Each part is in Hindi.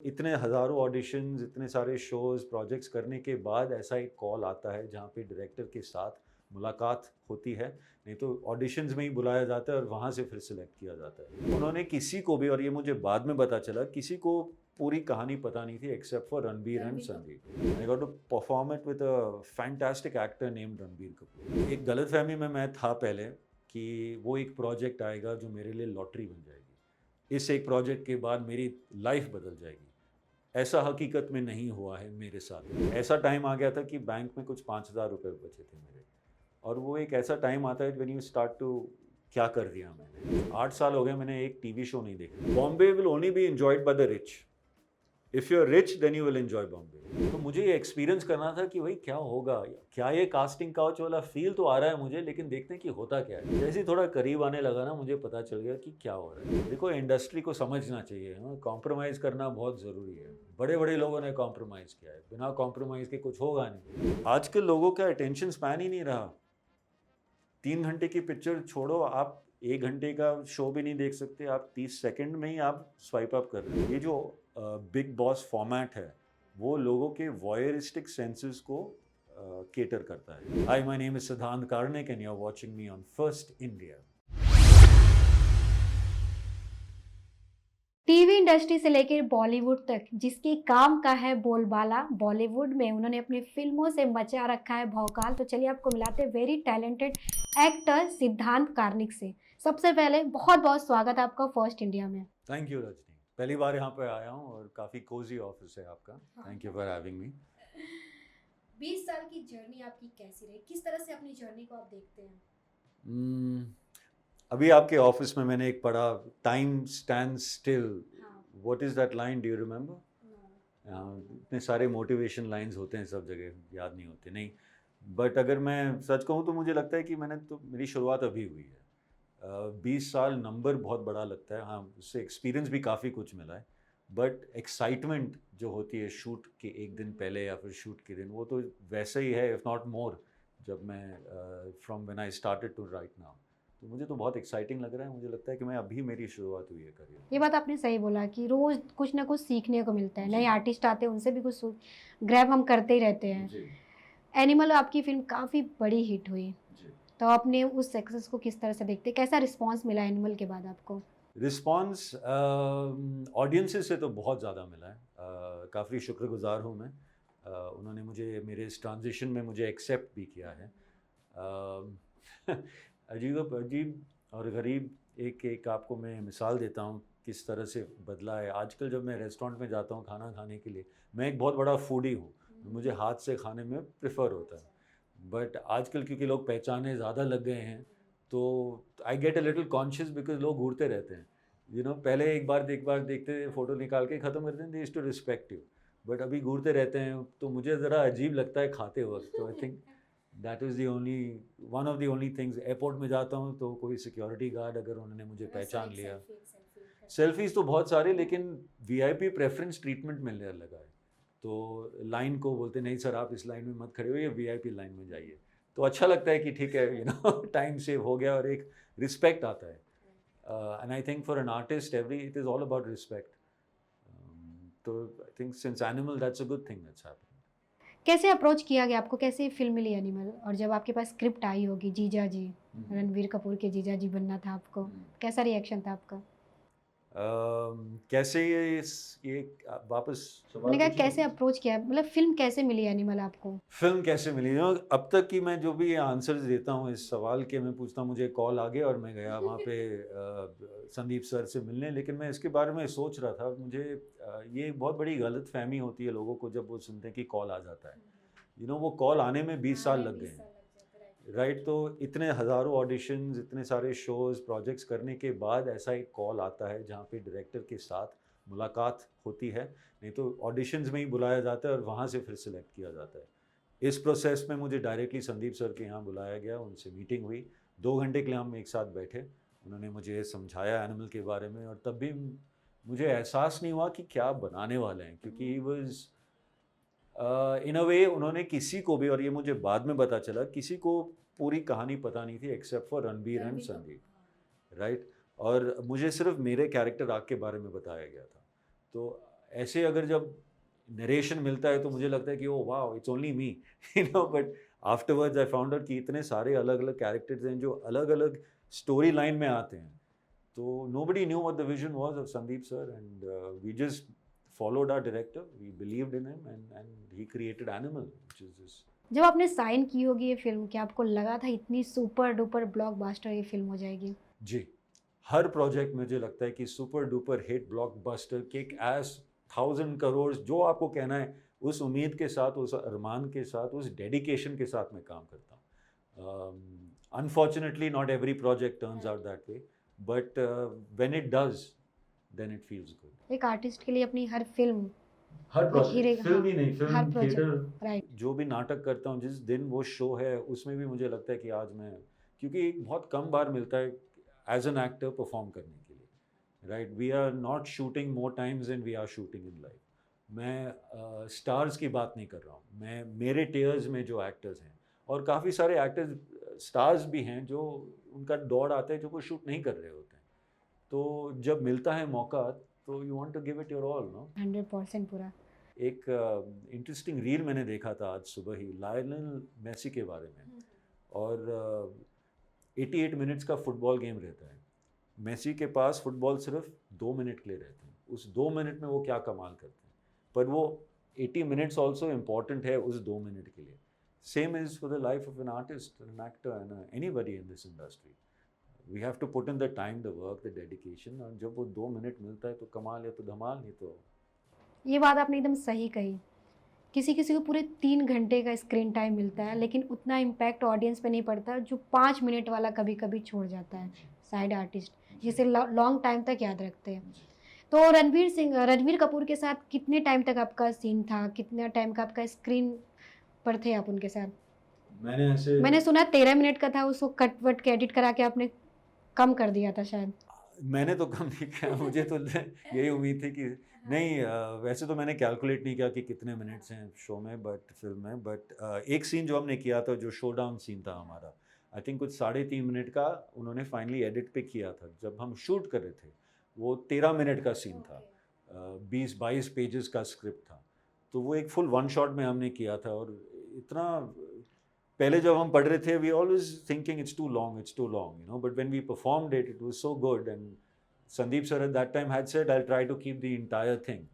इतने हज़ारों ऑडिशंस, इतने सारे शोज़, प्रोजेक्ट्स करने के बाद ऐसा एक कॉल आता है जहाँ पे डायरेक्टर के साथ मुलाकात होती है। नहीं तो ऑडिशंस में ही बुलाया जाता है और वहाँ से फिर सेलेक्ट किया जाता है। उन्होंने किसी को भी, और ये मुझे बाद में पता चला, किसी को पूरी कहानी पता नहीं थी except for Ranbir and Ranbir Kapoor. Sandeep. I got to perform it with a fantastic actor named Ranbir Kapoor. एक गलतफ़हमी में मैं था पहले कि वो एक प्रोजेक्ट आएगा जो मेरे लिए लॉटरी बन जाएगी। इस एक प्रोजेक्ट के बाद मेरी लाइफ़ बदल जाएगी। ऐसा हकीकत में नहीं हुआ है मेरे साथ। ऐसा टाइम आ गया था कि बैंक में कुछ 5,000 रुपए बचे थे मेरे, और वो एक ऐसा टाइम आता है व्हेन यू स्टार्ट टू, क्या कर दिया मैंने? 8 साल हो गए मैंने एक टीवी शो नहीं देखा। Bombay will only be enjoyed by the rich. If you are rich then you will enjoy Bombay. तो मुझे ये एक्सपीरियंस करना था कि भाई क्या होगा? क्या ये कास्टिंग काउच वाला फ़ील तो आ रहा है मुझे, लेकिन देखते हैं कि होता क्या है। जैसे ही थोड़ा करीब आने लगा ना, मुझे पता चल गया कि क्या हो रहा है। देखो, इंडस्ट्री को समझना चाहिए, हाँ, कॉम्प्रोमाइज़ करना बहुत ज़रूरी है। बड़े-बड़े लोगों ने कॉम्प्रोमाइज़ किया है, बिना कॉम्प्रोमाइज़ के कुछ होगा नहीं। आजकल लोगों का अटेंशन स्पैन ही नहीं रहा। 3 घंटे की पिक्चर छोड़ो, आप 1 घंटे का शो भी नहीं देख सकते, आप 30 सेकंड में ही आप स्वाइप अप कर रहे हो। ये जो बिग बॉस फॉर्मेट है, वो लोगों के वॉयरिस्टिक सेंसेस को कैटर करता है। हाय, my name is Siddhant Karnik and you are watching me on First India. TV industry से लेकर बॉलीवुड तक जिसके काम का है बोलबाला, बॉलीवुड में उन्होंने अपनी फिल्मों से मचा रखा है भौकाल। तो चलिए आपको मिलाते हैं वेरी टैलेंटेड एक्टर सिद्धांत कार्निक से। सबसे पहले बहुत बहुत स्वागत है आपका फर्स्ट इंडिया में। थैंक यू रजनी, पहली बार यहाँ पे आया हूँ और काफ़ी कोजी ऑफिस है आपका। हाँ। Thank you for having me. 20 साल की जर्नी आपकी कैसी रही? किस तरह से अपनी जर्नी को आप देखते हैं? अभी आपके ऑफिस में मैंने एक पढ़ा, टाइम स्टैंड स्टिल। हाँ। What is that line, do you remember? No. इतने सारे मोटिवेशन लाइंस होते हैं सब जगह, याद नहीं होते नहीं। बट अगर मैं सच कहूँ तो मुझे लगता है कि मैंने तो, मेरी शुरुआत अभी हुई है। 20 साल नंबर बहुत बड़ा लगता है, हाँ, उससे एक्सपीरियंस भी काफ़ी कुछ मिला है। बट एक्साइटमेंट जो होती है शूट के एक दिन पहले या फिर शूट के दिन, वो तो वैसे ही है, इफ़ नॉट मोर, जब मैं from when I started to write now. तो मुझे तो बहुत एक्साइटिंग लग रहा है, मुझे लगता है कि मैं अभी, मेरी शुरुआत हुई है करियर ये की। बात आपने सही बोला कि रोज कुछ ना कुछ सीखने को मिलता है। जी नए आर्टिस्ट आते हैं, उनसे भी कुछ ग्रैब हम करते ही रहते हैं। जी एनिमल आपकी फ़िल्म काफ़ी बड़ी हिट हुई, जी। तो आपने उस सक्सेस को किस तरह से देखते हैं? कैसा रिस्पॉन्स मिला एनिमल के बाद आपको? रिस्पॉन्स ऑडियंसेस से तो बहुत ज़्यादा मिला है। काफ़ी शुक्रगुज़ार हूँ मैं। उन्होंने मुझे, मेरे इस ट्रांज़िशन में मुझे एक्सेप्ट भी किया है। अ, अजीब अजीब और गरीब, एक एक आपको मैं मिसाल देता हूँ किस तरह से बदला है। आजकल जब मैं रेस्टोरेंट में जाता हूँ खाना खाने के लिए, मैं एक बहुत बड़ा फूडी हूँ, मुझे हाथ से खाने में प्रेफ़र होता है। बट आजकल क्योंकि लोग पहचानने ज़्यादा लग गए हैं, तो I get a little conscious because लोग घूरते रहते हैं। पहले एक बार देखते थे, फ़ोटो निकाल के ख़त्म कर देते, they used to respect you. But अभी घूरते रहते हैं, तो मुझे ज़रा अजीब लगता है खाते वक़्त। तो I think that is the only, one of the only things. Airport में जाता हूँ तो कोई सिक्योरिटी गार्ड अगर उन्होंने मुझे पहचान लिया, सेल्फ़ीज़ तो बहुत सारे, लेकिन वीआईपी प्रेफ़रेंस ट्रीटमेंट मिलने लगा है। तो लाइन को बोलते नहीं सर, आप इस लाइन में मत खड़े होइए, वीआईपी लाइन में जाइए। तो अच्छा लगता है कि ठीक है, टाइम सेव हो गया और एक रिस्पेक्ट आता है। And I think for an artist every, it is all about respect. तो I think since Animal, that's a good thing that's happened. कैसे अप्रोच किया गया आपको? कैसे फ़िल्म मिली एनिमल? और जब आपके पास स्क्रिप्ट आई होगी जीजा जी, रणबीर कपूर के जीजा जी बनना था आपको, कैसा रिएक्शन था आपका? कैसे ये वापस मैंने सवाल कहा पूछिए। कैसे अप्रोच किया? मतलब फ़िल्म कैसे मिली एनिमल आपको? फ़िल्म कैसे मिली? अब तक की मैं जो भी आंसर्स देता हूँ इस सवाल के, मैं पूछता हूँ, मुझे कॉल आ गया और मैं गया वहाँ पे संदीप सर से मिलने। लेकिन मैं इसके बारे में सोच रहा था, मुझे ये बहुत बड़ी गलतफ़हमी होती है लोगों को जब वो सुनते हैं कि कॉल आ जाता है। वो कॉल आने में 20 साल लग गए हैं, राइट? तो इतने हज़ारों ऑडिशंस, इतने सारे शोज़, प्रोजेक्ट्स करने के बाद ऐसा एक कॉल आता है जहाँ पे डायरेक्टर के साथ मुलाकात होती है। नहीं तो ऑडिशंस में ही बुलाया जाता है और वहाँ से फिर सेलेक्ट किया जाता है। इस प्रोसेस में मुझे डायरेक्टली संदीप सर के यहाँ बुलाया गया, उनसे मीटिंग हुई। 2 घंटे के लिए हम एक साथ बैठे। उन्होंने मुझे समझाया एनिमल के बारे में, और तब भी मुझे एहसास नहीं हुआ कि क्या बनाने वाले हैं, क्योंकि ही वाज़ इन अ वे, उन्होंने किसी को भी, और ये मुझे बाद में पता चला, किसी को पूरी कहानी पता नहीं थी except for Ranbir and Sandeep, right? और मुझे सिर्फ़ मेरे कैरेक्टर आर्क के बारे में बताया गया था। तो ऐसे अगर जब नरेशन मिलता है तो मुझे लगता है कि ओ वाह it's only me you know, but afterwards I found out कि इतने सारे अलग अलग कैरेक्टर्स हैं जो अलग अलग स्टोरी लाइन में आते हैं. तो nobody knew what the vision was of Sandeep sir, and we just followed our director. We believed in him, and he created Animal, which is this. जब आपने साइन की होगी ये फिल्म, क्या आपको लगा था इतनी सुपर डुपर ब्लॉकबस्टर ये फिल्म हो जाएगी? जी, हर प्रोजेक्ट मुझे लगता है कि super duper hit blockbuster kick S 1,000 crore जो आपको कहना है, उस उम्मीद के साथ, उस अरमान के साथ, उस डेडिकेशन के साथ मैं काम करता हूँ. Unfortunately not every project turns out that way, but when it does then it feels good. एक आर्टिस्ट के लिए अपनी हर फिल्म, हर हीरे- प्रोजेक्ट, फिल्म ही नहीं, हर फिल्म, प्रोजेक्ट, थिएटर, राइट, जो भी नाटक करता हूँ, जिस दिन वो शो है उसमें भी मुझे लगता है कि आज मैं, क्योंकि बहुत कम बार मिलता है एज एन एक्टर परफॉर्म करने के लिए, right. We are not shooting more times and we are shooting in life. मैं स्टार्स की बात नहीं कर रहा हूँ, मैं मेरे टेयर्स में जो एक्टर्स हैं, और काफ़ी सारे एक्टर्स स्टार्स भी हैं जो उनका दौड़ आता है जो वो शूट नहीं कर रहे होते हैं. तो जब मिलता है मौका तो you want to give it your all, no. 100% पूरा. एक इंटरेस्टिंग रील मैंने देखा था आज सुबह ही लायनल मेसी के बारे में, और 88 मिनट्स का फुटबॉल गेम रहता है. मेसी के पास फुटबॉल सिर्फ 2 मिनट के लिए रहते हैं. उस 2 मिनट में वो क्या कमाल करते हैं, पर वो 80 मिनट्स ऑल्सो इम्पॉर्टेंट है उस 2 मिनट के लिए. Same is for the life of an artist, an actor, and anybody in this industry. We have to put in the time, the work, the dedication, और जब वो 2 मिनट मिलता है तो कमाल या तो धमाल, नहीं तो. ये बात आपने एकदम सही कही. किसी किसी को पूरे 3 घंटे का स्क्रीन टाइम मिलता है, लेकिन उतना इम्पैक्ट ऑडियंस पे नहीं पड़ता जो 5 मिनट वाला कभी कभी छोड़ जाता है साइड आर्टिस्ट, जिसे लॉन्ग टाइम तक याद रखते हैं. तो रणवीर कपूर के साथ कितने टाइम तक आपका सीन था, कितना टाइम का आपका स्क्रीन पर थे आप उनके साथ? मैंने सुना 13 मिनट का था, उसको कट वट के एडिट करा के आपने कम कर दिया था शायद. मैंने तो कम नहीं किया, मुझे तो यही उम्मीद थी कि नहीं, वैसे तो मैंने कैलकुलेट नहीं किया कि कितने मिनट्स हैं शो में, बट फिल्म में, बट एक सीन जो हमने किया था, जो शो डाउन सीन था हमारा, आई थिंक कुछ 3.5 मिनट का उन्होंने फाइनली एडिट पे किया था. जब हम शूट कर रहे थे वो 13 मिनट का सीन था, 20-22 पेजेस का स्क्रिप्ट था. तो वो एक फुल वन शॉट में हमने किया था, और इतना पहले जब हम पढ़ रहे थे we always thinking it's too long, you know, but when we performed it, it was so good. And Sandeep sir at that time had said I will try to keep the entire thing,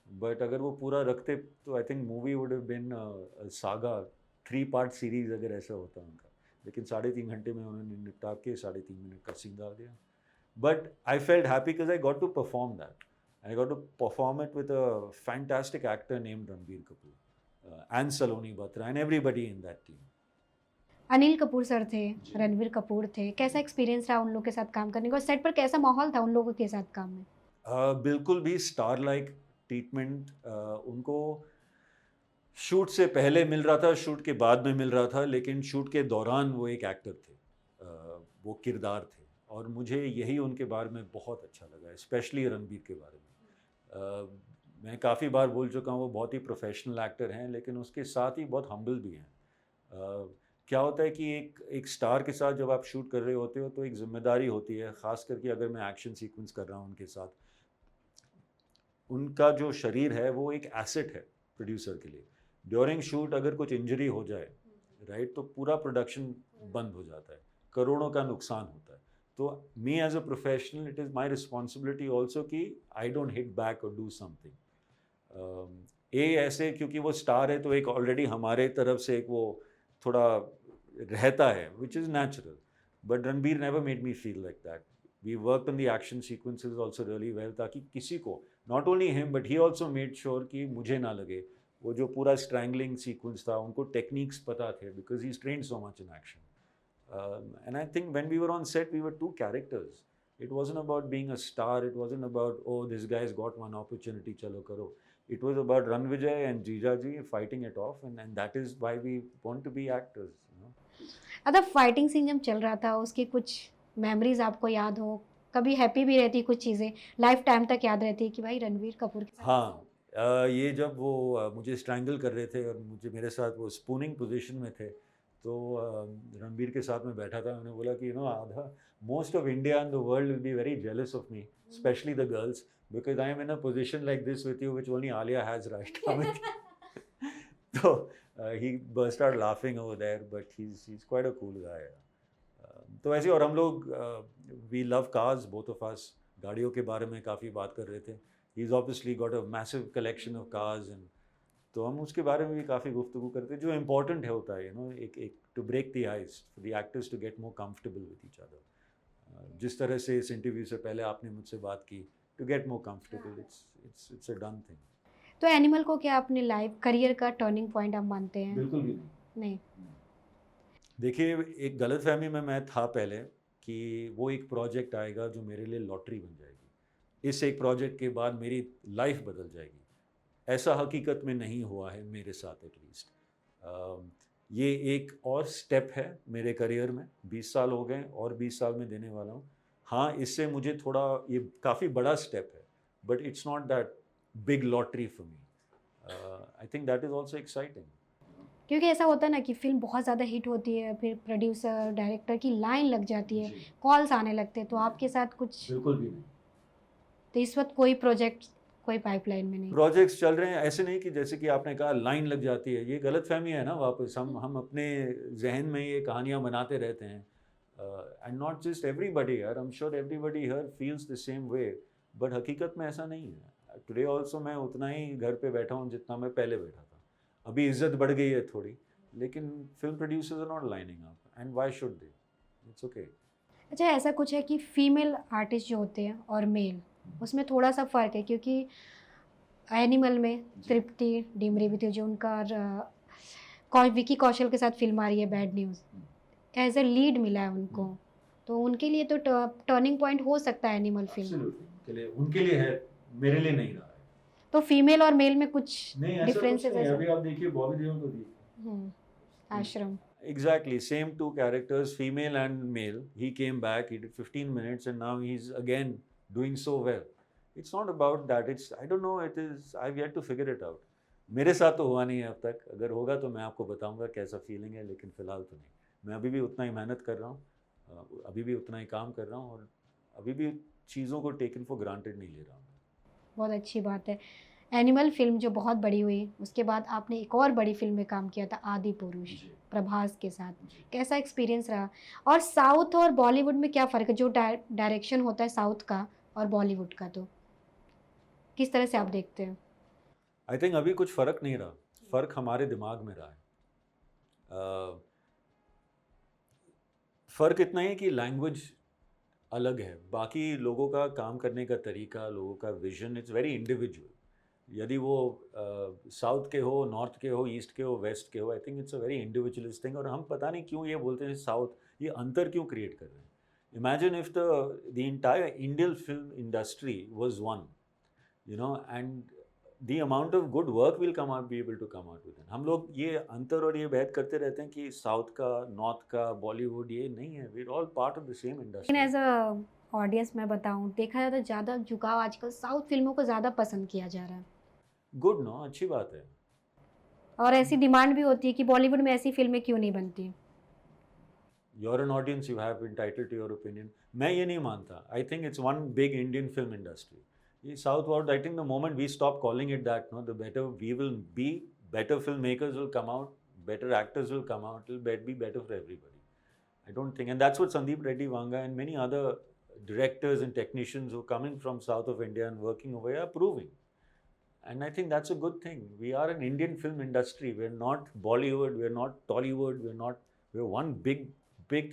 but अगर वो पूरा रखते तो I think movie would have been a saga, 3-part series अगर ऐसा होता उनका. लेकिन 3.5 घंटे में उन्होंने निपटा के 3.5 मिनट का सीन डाल दिया. But I felt happy because I got to perform that. I got to perform it with a fantastic actor named Ranbir Kapoor, and Saloni Batra, and everybody in that team. Anil Kapoor sir थे, रणवीर कपूर थे, कैसा एक्सपीरियंस रहा उन लोग के साथ काम करने का, और सेट पर कैसा माहौल था उन लोगों के साथ काम में? बिल्कुल भी स्टार लाइक ट्रीटमेंट उनको शूट से पहले मिल रहा था, शूट के बाद में मिल रहा था, लेकिन शूट के दौरान वो एक एक्टर थे, वो किरदार थे, और मुझे यही उनके बारे में बहुत अच्छा लगा, स्पेशली रणबीर के बारे में. मैं काफ़ी बार बोल चुका हूँ वो बहुत ही प्रोफेशनल एक्टर हैं, लेकिन उसके साथ ही बहुत हम्बल भी हैं. क्या होता है कि एक स्टार के साथ जब आप शूट कर रहे होते हो तो एक जिम्मेदारी होती है, ख़ास करके अगर मैं एक्शन सीक्वेंस कर रहा हूँ उनके साथ. उनका जो शरीर है वो एक एसेट है प्रोड्यूसर के लिए. ड्यूरिंग शूट अगर कुछ इंजरी हो जाए, राइट, तो पूरा प्रोडक्शन बंद हो जाता है, करोड़ों का नुकसान होता है. तो me as a professional it is my responsibility also कि आई डोंट हिट बैक और डू समथिंग. ऐसे क्योंकि वो स्टार है तो एक ऑलरेडी हमारे तरफ से एक वो थोड़ा रहता है, which is natural. But Ranbir never made me feel like that. We work on the action sequences also really well, ताकि किसी को, not only him but he also made sure कि मुझे ना लगे. वो जो पूरा स्ट्रैंगलिंग सीक्वेंस था उनको टेक्निक्स पता थे, because he is trained so much in action. And I think when we were on set, we were two characters. It wasn't about being a star. It wasn't about, oh, this guy's got one opportunity, chalo karo. It was about Ranvijay and Jijaji fighting it off, and that is why we want to be actors, you know. अच्छा, फाइटिंग सीन जब चल रहा था उसकी कुछ मेमोरीज आपको याद हो? कभी हैप्पी भी रहती कुछ चीज़ें, लाइफ टाइम तक याद रहती है कि भाई रणवीर कपूर के साथ? हाँ, ये जब वो मुझे स्ट्रैंगल कर रहे थे और मेरे साथ वो स्पूनिंग पोजीशन में थे, तो रणबीर के साथ में बैठा था. मैंने बोला कि आधा most of India and the world will be very jealous of me, specially the girls, because I am in a position like this with you, which only Alia has right now. So he burst out laughing over there, but he's quite a cool guy. तो ऐसे और हम लोग we love cars, both of us. गाड़ियों के बारे में काफ़ी बात कर रहे थे. He's obviously got a massive collection of cars and तो हम उसके बारे में भी काफ़ी गुफ्तगू करते हैं जो इम्पोर्टेंट है होता है एक to break the ice for the actors to get more comfortable with each other जिस तरह से इस इंटरव्यू से पहले आपने मुझसे बात की to get more comfortable it's a done thing. तो एनिमल को क्या अपने लाइफ करियर का टर्निंग पॉइंट आप मानते हैं? बिल्कुल भी नहीं. देखिए एक गलतफहमी में मैं था पहले कि वो एक प्रोजेक्ट आएगा जो मेरे लिए लॉटरी बन जाएगी. इस एक प्रोजेक्ट के बाद मेरी लाइफ बदल जाएगी. ऐसा हकीकत में नहीं हुआ है मेरे साथ एटलीस्ट. ये एक और स्टेप है मेरे करियर में. 20 साल हो गए और 20 साल में देने वाला हूँ. हाँ इससे मुझे थोड़ा ये काफ़ी बड़ा स्टेप है but it's not that big lottery for me. I think that is also exciting. क्योंकि ऐसा होता है ना कि फिल्म बहुत ज़्यादा हिट होती है, फिर प्रोड्यूसर डायरेक्टर की लाइन लग जाती है, कॉल्स आने लगते हैं. तो आपके साथ कुछ? बिल्कुल भी नहीं. तो इस वक्त कोई प्रोजेक्ट कोई पाइपलाइन में नहीं? प्रोजेक्ट्स चल रहे हैं. ऐसे नहीं कि जैसे कि आपने कहा लाइन लग जाती है. ये गलतफहमी है ना. वापस हम अपने जहन में ये कहानियाँ बनाते रहते हैं. And not just everybody here. I am sure everybody here feels the same way. But हकीकत में ऐसा नहीं है. टुडे ऑल्सो मैं उतना ही घर पे बैठा हूँ जितना मैं पहले बैठा था. अभी इज्जत बढ़ गई है थोड़ी लेकिन film producers are not lining up and why should they. It's okay. अच्छा ऐसा कुछ है कि फीमेल आर्टिस्ट जो होते हैं और मेल उसमें थोड़ा सा फ़र्क है, क्योंकि एनिमल में तृप्ति डिमरी भी थी जो उनका विकी कौशल के साथ फिल्म आ रही है Bad Newz, as a lead मिला है उनको. तो उनके लिए तो टर्निंग पॉइंट हो सकता है एनिमल फिल्म. उनके लिए है, मेरे लिए नहीं रहा है. तो फीमेल और मेल में कुछ नहीं डिफरेंसेस है. है? अभी आप देखिए बॉबी देओल को देखिए. आश्रम. Exactly, same two characters, female and male. He came back, he did 15 minutes, and now he's again doing so well. It's not about that. It's I don't know. It is. I've yet to figure it out. मेरे साथ तो हुआ नहीं है अब तक. अगर होगा तो मैं आपको बताऊंगा कैसा फीलिंग है, लेकिन फिलहाल तो नहीं. मैं अभी भी उतना ही मेहनत कर रहा हूँ, अभी भी उतना ही काम कर रहा हूँ और अभी भी चीज़ों को टेकन फॉर ग्रांटेड नहीं ले रहा हूँ. बहुत अच्छी बात है. एनिमल फिल्म जो बहुत बड़ी हुई, उसके बाद आपने एक और बड़ी फिल्म में काम किया था आदि पुरुष प्रभास के साथ. कैसा एक्सपीरियंस रहा? और साउथ और बॉलीवुड में क्या फ़र्क है? जो डायरेक्शन होता है साउथ का और बॉलीवुड का, तो किस तरह से आप देखते हैं? आई थिंक अभी कुछ फ़र्क नहीं रहा. फ़र्क हमारे दिमाग में रहा है. फ़र्क इतना ही कि लैंग्वेज अलग है. बाकी लोगों का काम करने का तरीका, लोगों का विजन, इट्स वेरी इंडिविजुअल. यदि वो साउथ के हो, नॉर्थ के हो, ईस्ट के हो, वेस्ट के हो, I think it's a very individualist thing. और हम पता नहीं क्यों ये बोलते हैं साउथ, ये अंतर क्यों क्रिएट कर रहे हैं. Imagine if the entire Indian film industry was one, you know, and the amount of good work will come out, be able to come out with it. हम लोग ये अंतर और ये बहस करते रहते हैं कि साउथ का, नॉर्थ का, बॉलीवुड, ये नहीं है. We are all part of the same लेकिन इंडस्ट्री. एज अ ऑडियंस मैं बताऊं, देखा जाता है ज़्यादा झुकाव आजकल साउथ फिल्मों को ज़्यादा पसंद किया जा रहा है. गुड नो, अच्छी बात है. और ऐसी डिमांड भी होती है कि बॉलीवुड में ऐसी फिल्में क्यों नहीं बनती. You're an audience, you have entitled to your opinion. मैं ये नहीं मानता. I think it's one big Indian film industry. ये Southward, I think the moment we stop calling it that, no, the better we will be. Better filmmakers will come out. Better actors will come out. It'll be better for everybody. I don't think, and that's what Sandeep Reddy Vanga and many other directors and technicians who are coming from south of India and working over here are proving. And I think that's a good thing. We are an Indian film industry. We're not Bollywood. We're not Tollywood. We're one big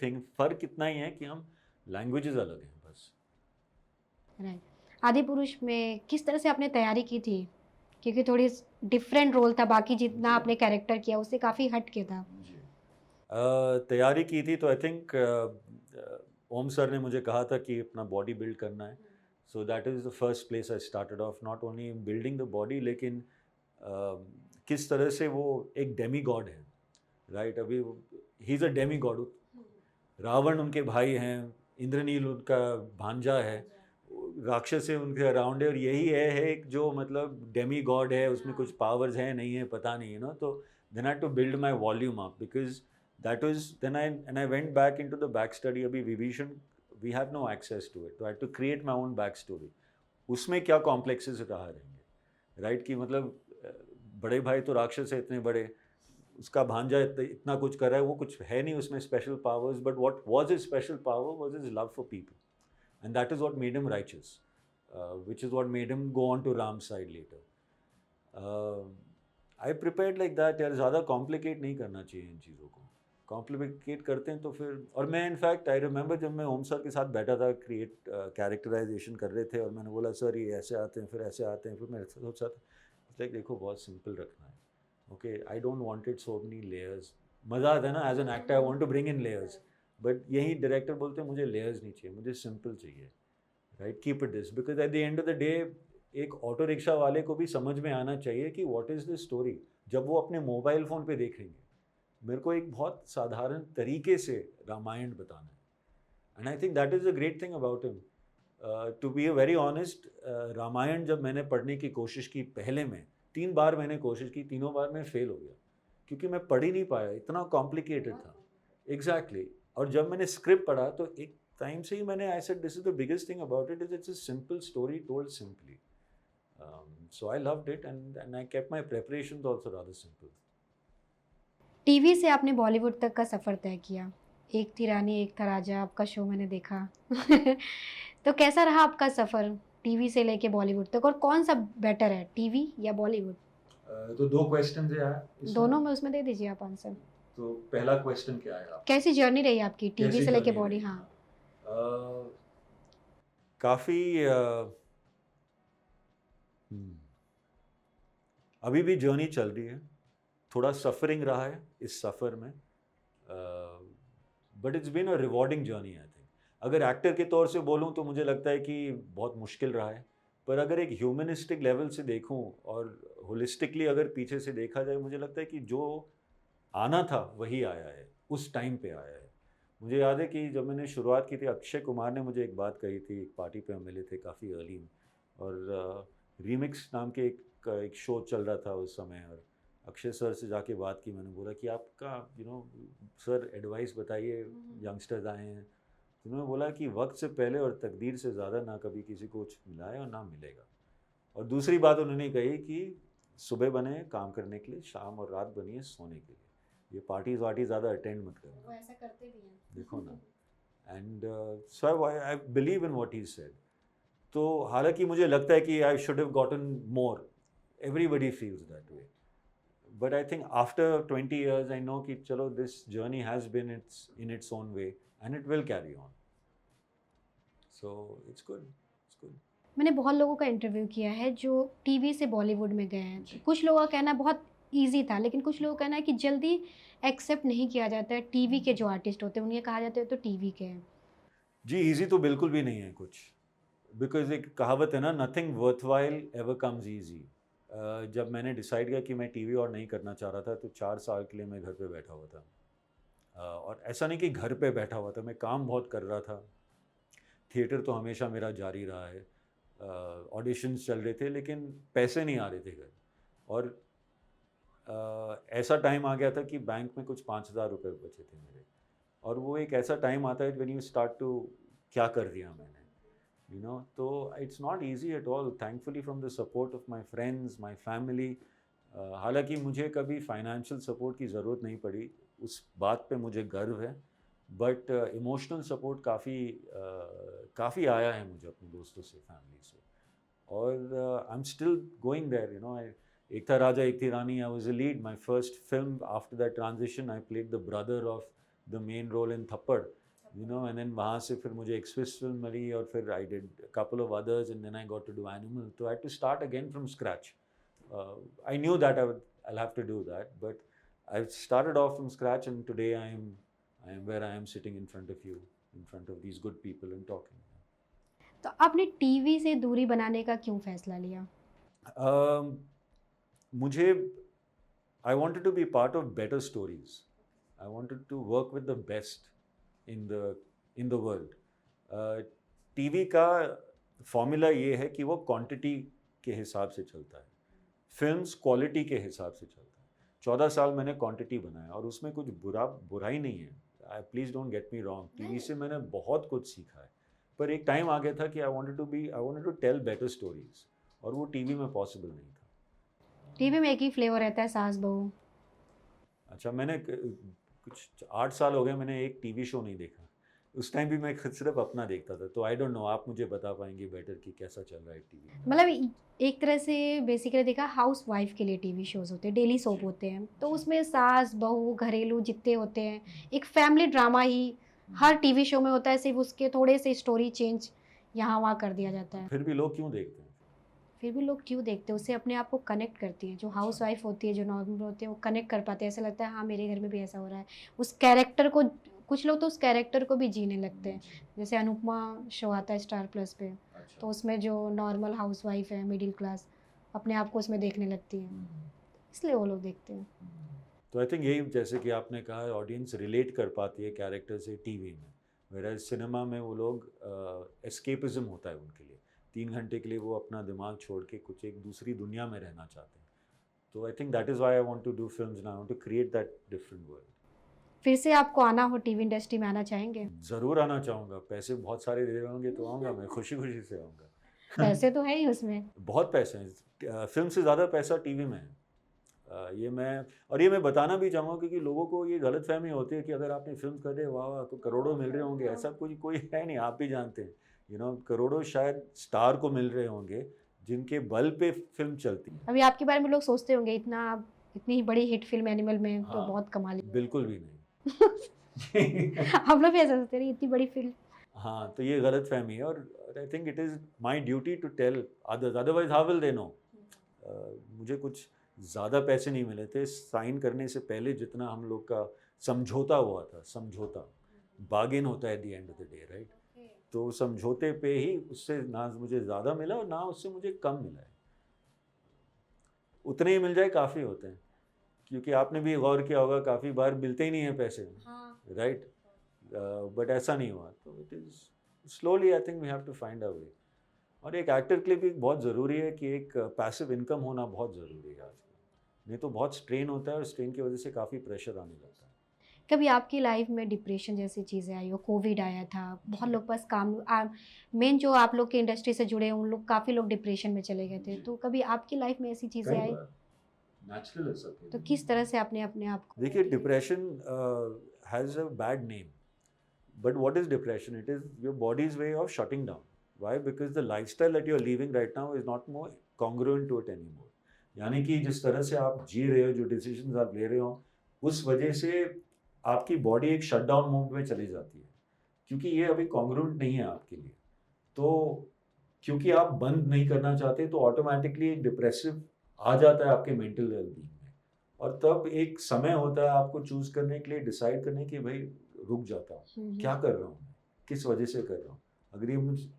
thing. फर्क इतना ही है कि हम लैंग्वेजेस अलग हैं बस. राइट. आदि पुरुष में किस तरह से आपने तैयारी की थी? क्योंकि थोड़ी डिफरेंट रोल था, बाकी जितना आपने कैरेक्टर किया उससे काफ़ी हट के था. तैयारी की थी तो आई थिंक ओम सर ने मुझे कहा था कि अपना बॉडी बिल्ड करना है. So that is the first place I started off. Not only building the body, लेकिन किस तरह से वो एक डेमी गॉड है. राइट. अभी he is a demi god. Ravan उनके भाई हैं, इंद्रनील उनका भांजा है, राक्षस है उनके अराउंड है, और यही है एक जो मतलब डेमी गॉड है. उसमें कुछ पावर्स हैं नहीं है पता नहीं, यू नो. तो then I to build my volume up because that was then I went back into the back study. Abhi Vibhishan, we have no access to it, so I had to create my own backstory. उसमें क्या कॉम्प्लेक्सेस रहा रहेंगे, राइट? कि मतलब बड़े भाई तो राक्षस है इतने बड़े, उसका भांजा इतना कुछ कर रहा है, वो कुछ है नहीं उसमें special powers, but what was his special power was his love for people, and that is what made him righteous, which is what made him go on to Ram's side later. I prepared like that यार, ज़्यादा कॉम्प्लिकेट नहीं करना चाहिए इन चीज़ों को, कॉम्प्लिकेट करते हैं तो फिर। और मैं इनफैक्ट आई रिमेंबर जब मैं ओम सर के साथ बैठा था, क्रिएट कैरेक्टराइजेशन कर रहे थे, और मैंने बोला सर ये ऐसे आते हैं, फिर ऐसे आते हैं, फिर मैं सोचा था लाइक देखो बहुत सिंपल रखना है, okay, I don't want it so many layers. मज़ा आता है ना as an actor, I want to bring in layers, but यही डायरेक्टर बोलते हैं मुझे लेयर्स नहीं चाहिए, मुझे सिंपल चाहिए, right? Keep it this, because at the end of the day एक ऑटो रिक्शा वाले को भी समझ में आना चाहिए कि व्हाट इज़ द स्टोरी। जब वो अपने मोबाइल फ़ोन पे देखेंगे, मेरे को एक बहुत साधारण तरीके से रामायण बताना है, and I think that is the great thing about him. To be very honest, Ramayan जब मैंने पढ़ने की कोशिश की, पहले में 3 बार मैंने कोशिश की, तीनों बार मैं फेल हो गया, क्योंकि मैं पढ़ ही नहीं पाया, इतना कॉम्प्लिकेटेड था। एग्जैक्टली और जब मैंने स्क्रिप्ट पढ़ा तो एक टाइम से ही मैंने I said this is the biggest thing about it, is it's a simple story told simply. So I loved it, and I kept my preparations also rather simple. TV से आपने बॉलीवुड तक का सफ़र तय किया। एक थी रानी एक था राजा आपका शो मैंने देखा। तो कैसा रहा आपका सफ़र टीवी से लेके बॉलीवुड तक, और कौन सा बेटर है टीवी या बॉलीवुड? तो 2 क्वेश्चन है यार इसमें। दोनों में उसमें दे दीजिए आप आंसर। तो पहला क्वेश्चन क्या है आपका? कैसी जर्नी रही आपकी टीवी कैसी से लेके journey बॉडी? रही? हाँ, काफ़ी अभी भी जर्नी चल रही है, थोड़ा सफरिंग रहा है इस सफ़र में, but it's been a rewarding journey I think. अगर एक्टर के तौर से बोलूँ तो मुझे लगता है कि बहुत मुश्किल रहा है, पर अगर एक ह्यूमनिस्टिक लेवल से देखूँ और होलिस्टिकली अगर पीछे से देखा जाए, मुझे लगता है कि जो आना था वही आया है, उस टाइम पे आया है। मुझे याद है कि जब मैंने शुरुआत की थी, अक्षय कुमार ने मुझे एक बात कही थी, एक पार्टी पे हम मिले थे काफ़ी अर्ली, और रीमिक्स नाम के एक शो चल रहा था उस समय, और अक्षय सर से जाके बात की, मैंने बोला कि आपका सर एडवाइस बताइए, यंगस्टर्स आए हैं। तो उन्होंने बोला कि वक्त से पहले और तकदीर से ज़्यादा ना कभी किसी को कुछ मिला है और ना मिलेगा। और दूसरी बात उन्होंने कही कि सुबह बने काम करने के लिए, शाम और रात बनी है सोने के लिए, ये पार्टीज वार्टी ज़्यादा अटेंड मत करना। वो ऐसा करते भी हैं। देखो ना, and so I believe in what he said. तो हालांकि मुझे लगता है कि I should have gotten more, everybody feels that way, but I think after 20 years I know कि चलो this journey has been in its own way and it will carry on, so it's good, it's good. मैंने बहुत लोगों का इंटरव्यू किया है जो टीवी से बॉलीवुड में गए हैं। कुछ लोगों का कहना है बहुत इजी था, लेकिन कुछ लोगों का कहना है कि जल्दी एक्सेप्ट नहीं किया जाता है टीवी के जो आर्टिस्ट होते हैं, उन्हें कहा जाता है तो टीवी के हैं। जी इजी तो बिल्कुल भी नहीं है कुछ, बिकॉज एक कहावत है ना, nothing worthwhile ever comes easy. जब मैंने डिसाइड किया कि मैं टीवी और नहीं करना चाह रहा था, तो 4 साल के लिए मैं घर पे बैठा हुआ था, और ऐसा नहीं कि घर पे बैठा हुआ था, मैं काम बहुत कर रहा था। थिएटर तो हमेशा मेरा जारी रहा है, ऑडिशंस चल रहे थे, लेकिन पैसे नहीं आ रहे थे घर, और ऐसा टाइम आ गया था कि बैंक में कुछ 5,000 रुपये बचे थे मेरे, और वो एक ऐसा टाइम आता है व्हेन यू स्टार्ट टू क्या कर दिया मैंने, तो it's not easy at all, thankfully from the support of my friends, my family. हालांकि मुझे कभी फाइनेंशियल सपोर्ट की ज़रूरत नहीं पड़ी, उस बात पे मुझे गर्व है, बट इमोशनल सपोर्ट काफ़ी आया है मुझे अपने दोस्तों से, फैमिली से, और I am still going there. एक था राजा एक थी रानी, I was a lead, my first film after that transition, I played the brother of the main role in Thappad, and then वहाँ से फिर मुझे एक स्विस फिल्म मिली, और फिर I did couple of others, and then I got to do Animal, तो I had to start again from scratch. I knew that I'll have to do that, but I've started off from scratch, and today I am where I am sitting in front of you, in front of these good people and talking. तो आपने टीवी से दूरी बनाने का क्यों फैसला लिया? मुझे I wanted to be part of better stories. I wanted to work with the best in the world. TV का फॉर्मूला ये है कि वो क्वांटिटी के हिसाब से चलता है, फिल्म्स क्वालिटी के हिसाब से चलता है। 14 साल मैंने क्वांटिटी बनाया, और उसमें कुछ बुराई नहीं है, please don't get me wrong, TV से मैंने बहुत कुछ सीखा है, पर एक टाइम आ गया था कि I wanted to tell better stories, और वो टीवी में पॉसिबल नहीं था। टीवी में एक ही फ्लेवर रहता है, सास बहू। अच्छा, मैंने कुछ 8 साल हो गए मैंने एक टीवी शो नहीं देखा। उस टाइम भी मैं खुद सिर्फ अपना देखता था, तो आई डोंट नो, आप मुझे बता पाएंगे बेटर कि कैसा चल रहा है टीवी। मतलब एक तरह से बेसिकली देखा, हाउस वाइफ के लिए टीवी शोज होते हैं, डेली सोप होते हैं, तो उसमें सास बहू घरेलू जितने होते हैं, एक फैमिली ड्रामा ही हर टीवी शो में होता है, सिर्फ उसके थोड़े से स्टोरी चेंज यहाँ वहाँ कर दिया जाता है। फिर भी लोग क्यों देखते हैं? फिर भी लोग क्यों देखते हैं? उससे अपने आप को कनेक्ट करती हैं। जो हाउस वाइफ होती है, जो नॉर्मल होते हैं, वो कनेक्ट कर पाते हैं, ऐसा लगता है हाँ मेरे घर में भी ऐसा हो रहा है। उस कैरेक्टर को, कुछ लोग तो उस कैरेक्टर को भी जीने लगते हैं। जैसे अनुपमा शो आता है स्टार प्लस पे, तो उसमें जो नॉर्मल हाउस वाइफ है, मिडिल क्लास, अपने आप को उसमें देखने लगती है, इसलिए वो लोग देखते हैं। तो आई थिंक यही, जैसे कि आपने कहा, ऑडियंस रिलेट कर पाती है कैरेक्टर से टीवी में, वेराज सिनेमा में वो लोग एस्केपिज्म होता है उनके लिए। 3 घंटे के लिए वो अपना दिमाग छोड़ के कुछ एक दूसरी दुनिया में रहना चाहते हैं। तो I think that is why I want to do films now, I want to create that different world. फिर से आपको आना हो टीवी इंडस्ट्री में, आना चाहेंगे? ज़रूर आना चाहूँगा, पैसे बहुत सारे दे रहे होंगे तो आऊँगा, मैं खुशी खुशी से आऊँगा। पैसे तो है ही उसमें। बहुत पैसे हैं, फिल्म से ज़्यादा पैसा टीवी में है। ये मैं बताना भी चाहूँगा, क्योंकि लोगों को ये गलतफहमी होती है कि अगर आपने फिल्म कर रहे वाह वाह तो करोड़ों मिल रहे होंगे। ऐसा कोई कोई है नहीं, आप भी जानते हैं। करोड़ों शायद स्टार को मिल रहे होंगे जिनके बल पे फिल्म चलती है। अभी आपके बारे में लोग सोचते होंगे, इतनी बड़ी हिट फिल्म एनिमल में तो हाँ, बहुत कमा ली। बिल्कुल भी नहीं। हम लोग भी ऐसा सोचते हैं, इतनी बड़ी फिल्म। हाँ, तो ये गलतफहमी है, और I think it is my duty to tell others, otherwise how will they know. मुझे कुछ ज़्यादा पैसे नहीं मिले थे साइन करने से पहले, जितना हम लोग का समझौता हुआ था। समझौता बार्गेन होता है eight the end of the day, right? तो समझौते पे ही उससे ना मुझे ज़्यादा मिला और ना उससे मुझे कम मिला है। उतने ही मिल जाए काफ़ी होते हैं, क्योंकि आपने भी गौर किया होगा काफ़ी बार मिलते ही नहीं हैं पैसे, राइट? बट ऐसा नहीं हुआ, तो it is slowly, I think we have to find a way. और एक एक्टर के लिए भी बहुत ज़रूरी है कि एक पैसिव इनकम होना बहुत ज़रूरी है आजकल, नहीं तो बहुत स्ट्रेन होता है, और स्ट्रेन की वजह से काफ़ी प्रेशर आने लगता है। कभी आपकी लाइफ में डिप्रेशन जैसी चीज़ें आई हो? कोविड आया था, बहुत लोग पास काम, मेन जो आप लोग के इंडस्ट्री से जुड़े हैं उन लोग, काफ़ी लोग डिप्रेशन में चले गए थे, तो कभी आपकी लाइफ में ऐसी चीज़ें आई? नेचुरल है सब। तो किस तरह से आपने अपने आप को? देखिए, depression has a bad name, but what is depression? It is your body's way of shutting down. Why? Because the lifestyle that you are living right now is not more congruent to it anymore. यानी कि जिस तरह से आप जी रहे हो, जो डिसीजंस आप ले रहे हो, उस वजह से आपकी बॉडी एक शटडाउन मोड में चली जाती है, क्योंकि ये अभी कॉन्ग्रुएंट नहीं है आपके लिए। तो क्योंकि आप बंद नहीं करना चाहते, तो ऑटोमेटिकली एक डिप्रेसिव आ जाता है आपके मेंटल वेलबींग में, और तब एक समय होता है आपको चूज करने के लिए, डिसाइड करने की भाई रुक जाता हूँ, क्या कर रहा हूँ, किस वजह से कर रहा हूँ। अगर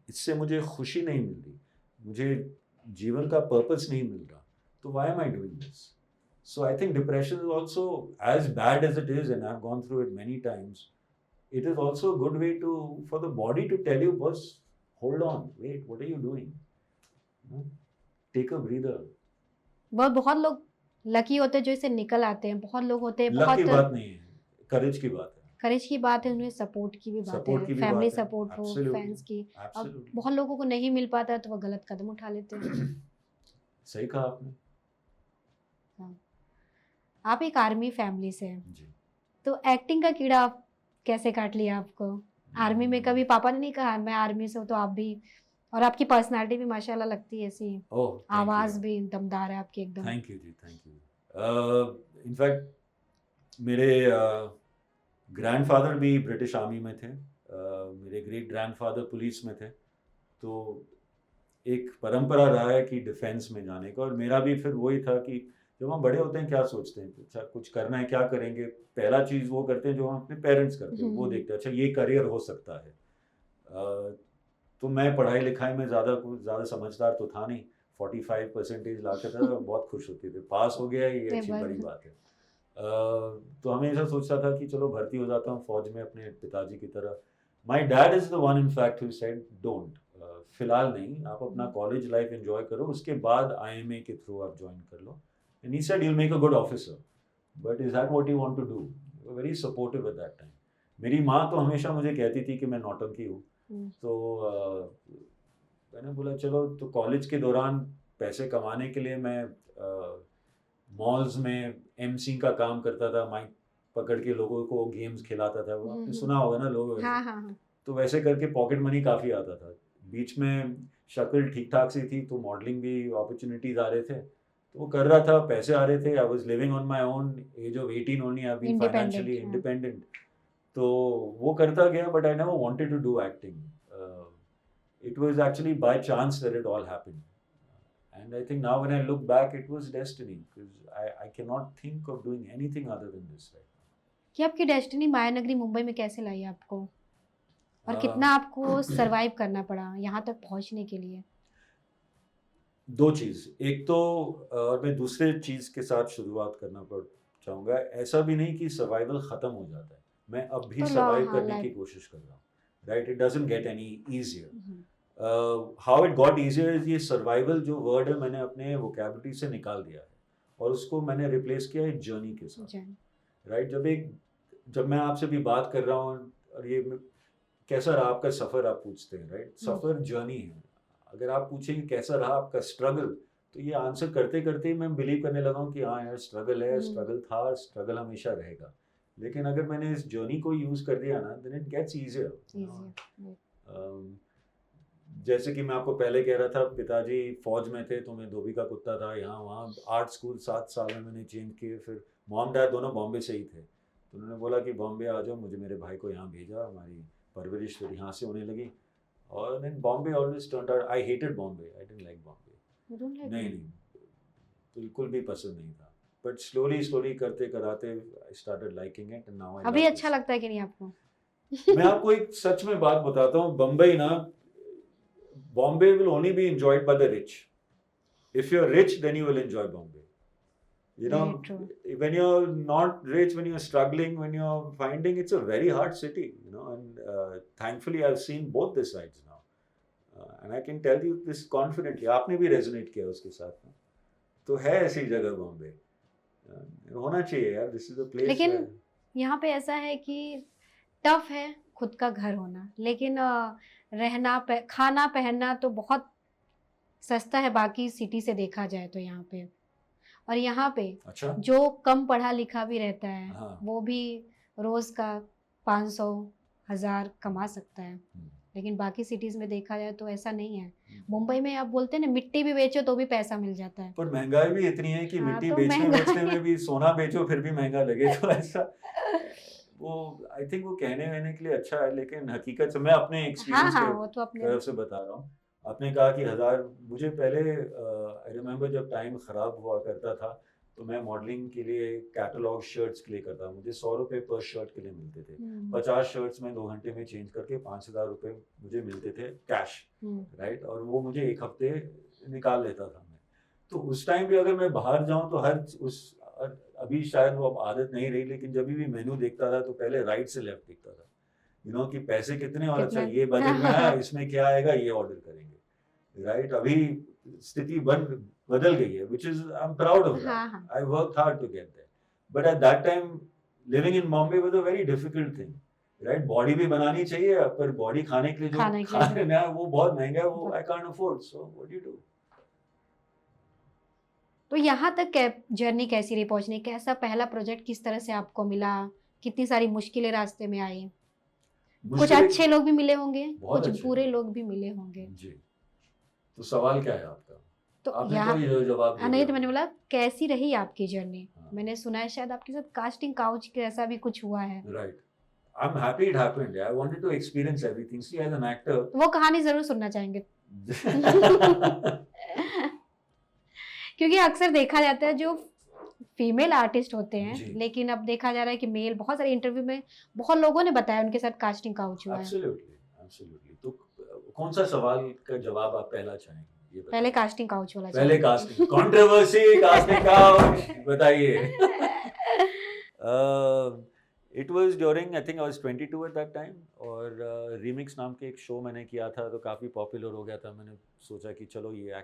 इससे मुझे खुशी नहीं मिल रही, मुझे जीवन का पर्पस नहीं मिल रहा, तो why am I doing this? So I think depression is also as bad as it is, and I have gone through it many times. It is also a good way to for the body to tell you, बस hold on, wait, what are you doing, take a breather. बहुत लोग लकी होते हैं जो इसे निकल आते हैं, बहुत लोग होते हैं लक की बहुत बात नहीं है, करेज की बात है। करेज की बात है, उन्हें सपोर्ट की भी बात Support है, की भी फैमिली बात है, सपोर्ट हो, absolutely, फैंस की। अब absolutely। बहुत लोगों को नहीं मिल पाता है तो वो गलत कदम उठा लेते हैं। सही कहा आपने। हाँ। आप एक आर्मी फैमिली से हैं, जी। तो एक्टिंग का कीड़ा आप कैसे काट लिया आपको? आर्मी में कभी पापा ने नहीं कहा मैं आर्मी से हूँ तो आप भी? और आपकी पर्सनालिटी भी माशाल्लाह लगती है ऐसी, आवाज़ भी दमदार है आपकी एकदम। Thank you ji, thank you. In fact मेरे ग्रैंडफादर भी ब्रिटिश आर्मी में थे, मेरे ग्रेट ग्रैंडफादर पुलिस में थे, तो एक परंपरा रहा है कि डिफेंस में जाने का। और मेरा भी फिर वही था कि जब हम बड़े होते हैं क्या सोचते हैं, अच्छा कुछ करना है, क्या करेंगे? पहला चीज़ वो करते हैं जो हम अपने पेरेंट्स करते हैं, वो देखते हैं अच्छा ये करियर हो सकता है। तो मैं पढ़ाई लिखाई में ज़्यादा समझदार तो था नहीं, 45% ला के था, बहुत खुश होते थे, पास हो गया ये अच्छी बड़ी बात है। तो हमेशा सोचता था कि चलो भर्ती हो जाता हूँ फौज में अपने पिताजी की तरह। My dad is the one in fact who said don't, फिलहाल नहीं, आप अपना कॉलेज लाइफ एंजॉय करो, उसके बाद IMA के थ्रू आप ज्वाइन कर लो, and he said you'll make a good officer, but is that what you want to do? Very supportive at that time. मेरी माँ तो हमेशा मुझे कहती थी कि मैं नौटंकी हूँ, तो मैंने बोला चलो, तो कॉलेज के दौरान पैसे कमाने के लिए मैं मॉल्स में एमसी का काम करता था, माइक पकड़ के लोगों को गेम्स खिलाता था, वो आपने सुना होगा ना लोग वैसे। हाँ हाँ हाँ। तो वैसे करके पॉकेट मनी काफ़ी आता था। बीच में शक्ल ठीक ठाक सी थी, तो मॉडलिंग भी अपॉर्चुनिटीज आ रहे थे, तो वो कर रहा था, पैसे आ रहे थे। I was living on my own, age of 18 only, I been financially independent. Independent. तो वो करता गया, but I never wanted to do acting. It was actually by chance that it all happened. And I think now when I look back, it was destiny, because I cannot think of doing anything other than this right कि आपकी डेस्टिनी मायानगरी मुंबई में कैसे लाई आपको, और now. कितना आपको सरवाइव करना पड़ा यहाँ तक पहुँचने के लिए? दो चीज़, एक तो और मैं दूसरे चीज़ के साथ शुरुआत करना चाहूँगा। ऐसा भी नहीं कि सर्वाइवल ख़त्म हो जाता है, मैं अब भी तो सर्वाइव हाँ, करने की लाइफ। कोशिश कर रहा हूँ, right? It doesn't get any easier. How it got easier is, ये सर्वाइवल जो वर्ड है मैंने अपने वोकेबुलरी से निकाल दिया है और उसको मैंने रिप्लेस किया है जर्नी के साथ, राइट? जब मैं आपसे भी बात कर रहा हूँ और ये कैसा रहा आपका सफ़र आप पूछते हैं, राइट? सफ़र जर्नी है. अगर आप पूछेंगे कैसा रहा आपका स्ट्रगल, तो ये आंसर करते करते ही मैं बिलीव करने लगा हूँ कि हाँ यार, स्ट्रगल है, स्ट्रगल था, स्ट्रगल हमेशा रहेगा. लेकिन अगर मैंने इस जर्नी को यूज़ कर दिया ना, देन इट गेट्स ईजियर. जैसे कि मैं आपको पहले कह रहा था, पिताजी फौज में थे, तो मैं धोबी का कुत्ता था, यहाँ वहाँ. आर्ट स्कूल 7 साल में मैंने चेंज किए. फिर मॉम डैड दोनों बॉम्बे से ही थे, तो उन्होंने बोला कि बॉम्बे आ जाओ. मुझे मेरे भाई को यहाँ भेजा, हमारी परवरिश फिर यहाँ से होने लगी. और then Bombay always turned out, I hated Bombay, I didn't like Bombay. नहीं, बिल्कुल भी पसंद नहीं था. बट स्लोली करते कराते I started liking it, and now I अभी अच्छा लगता है कि नहीं आपको? मैं आपको एक सच में बात बताता हूँ, बम्बई ना, Bombay will only be enjoyed by the rich. If you're rich, then you will enjoy Bombay. You know, Very true. when you're not rich, when you're struggling, when you're finding, it's a very hard city, you know. And thankfully, I've seen both the sides now, and I can tell you this confidently. आपने भी resonate किया उसके साथ में, तो है ऐसी जगह बॉम्बे. होना चाहिए यार. This is a place. लेकिन where... यहाँ पे ऐसा है कि टफ है खुद का घर होना, लेकिन रहना खाना पहनना तो बहुत सस्ता है बाकी सिटी से देखा जाए तो यहाँ पे. और यहाँ पे अच्छा, जो कम पढ़ा लिखा भी रहता है, हाँ. वो भी रोज का 500,000 कमा सकता है. लेकिन बाकी सिटीज में देखा जाए तो ऐसा नहीं है. मुंबई में आप बोलते हैं ना, मिट्टी भी बेचो तो भी पैसा मिल जाता है. पर महंगाई भी इतनी है कि हाँ, मिट्टी तो बेचने महंगाई में भी, सोना बेचो फिर भी महंगा लगे, तो ऐसा वो आई थिंक वो कहने वहने के लिए अच्छा है, लेकिन हकीकत से मैं अपने हाँ एक्सपीरियंस हाँ, के वो तो अपने तरफ से बता रहा हूँ. आपने कहा कि 1000, मुझे पहले आई रिमेम्बर जब टाइम ख़राब हुआ करता था, तो मैं मॉडलिंग के लिए कैटलॉग शर्ट्स के लिए करता. मुझे 100 रुपये पर शर्ट के लिए मिलते थे. 50 शर्ट्स में 2 घंटे में चेंज करके 5,000 रुपये मुझे मिलते थे कैश, राइट? और वो मुझे 1 हफ्ते निकाल लेता था मैं. तो उस टाइम पे अगर मैं बाहर जाऊँ तो अभी शायद वो अब आदत नहीं रही, लेकिन जब भी मेनू देखता था तो पहले राइट से लेफ्ट देखता था, यू नो, कि पैसे कितने, और अच्छा ये बजट में आया, इसमें क्या आएगा, ये ऑर्डर करेंगे, राइट? अभी स्थिति बदल गई है, which is I'm proud of that. I worked hard to get there, but at that time living in Bombay was a very difficult thing, right? Body भी बनानी चाहिए, पर बॉडी खाने के लिए जो खाना है वो बहुत महंगा है, वो I can't afford, so what do you do? तो यहाँ तक जर्नी कैसी रही पहुँचने? कैसा पहला प्रोजेक्ट किस तरह से आपको मिला? कितनी सारी मुश्किलें रास्ते में आई? कुछ अच्छे लोग भी मिले होंगे, कुछ बुरे लोग भी मिले होंगे जी. तो सवाल क्या है आपका? तो आपने तो ये जवाब दिया. नहीं, तो मैंने बोला कैसी रही आपकी जर्नी? मैंने सुना है शायद आपके साथ कास्टिंग काउच के ऐसा भी कुछ हुआ है. Right. I'm happy it happened. I wanted to experience everything. See, as an actor, वो कहानी जरूर सुनना चाहेंगे. क्योंकि अक्सर देखा जाता है जो फीमेल आर्टिस्ट होते हैं, लेकिन अब देखा जा रहा है कि मेल, बहुत सारे इंटरव्यू में बहुत लोगों ने बताया उनके साथ कास्टिंग काउच हुआ है. Absolutely. तो कौन सा सवाल का जवाब आप पहला चाहेंगे? पहले कास्टिंग काउच वाला. पहले कास्टिंग कंट्रोवर्सी, कास्टिंग काउच, बताइए. It was during, I think I was 22 at that time, और रीमिक्स नाम के एक शो मैंने किया था, तो काफ़ी पॉपुलर हो गया था. मैंने सोचा कि चलो ये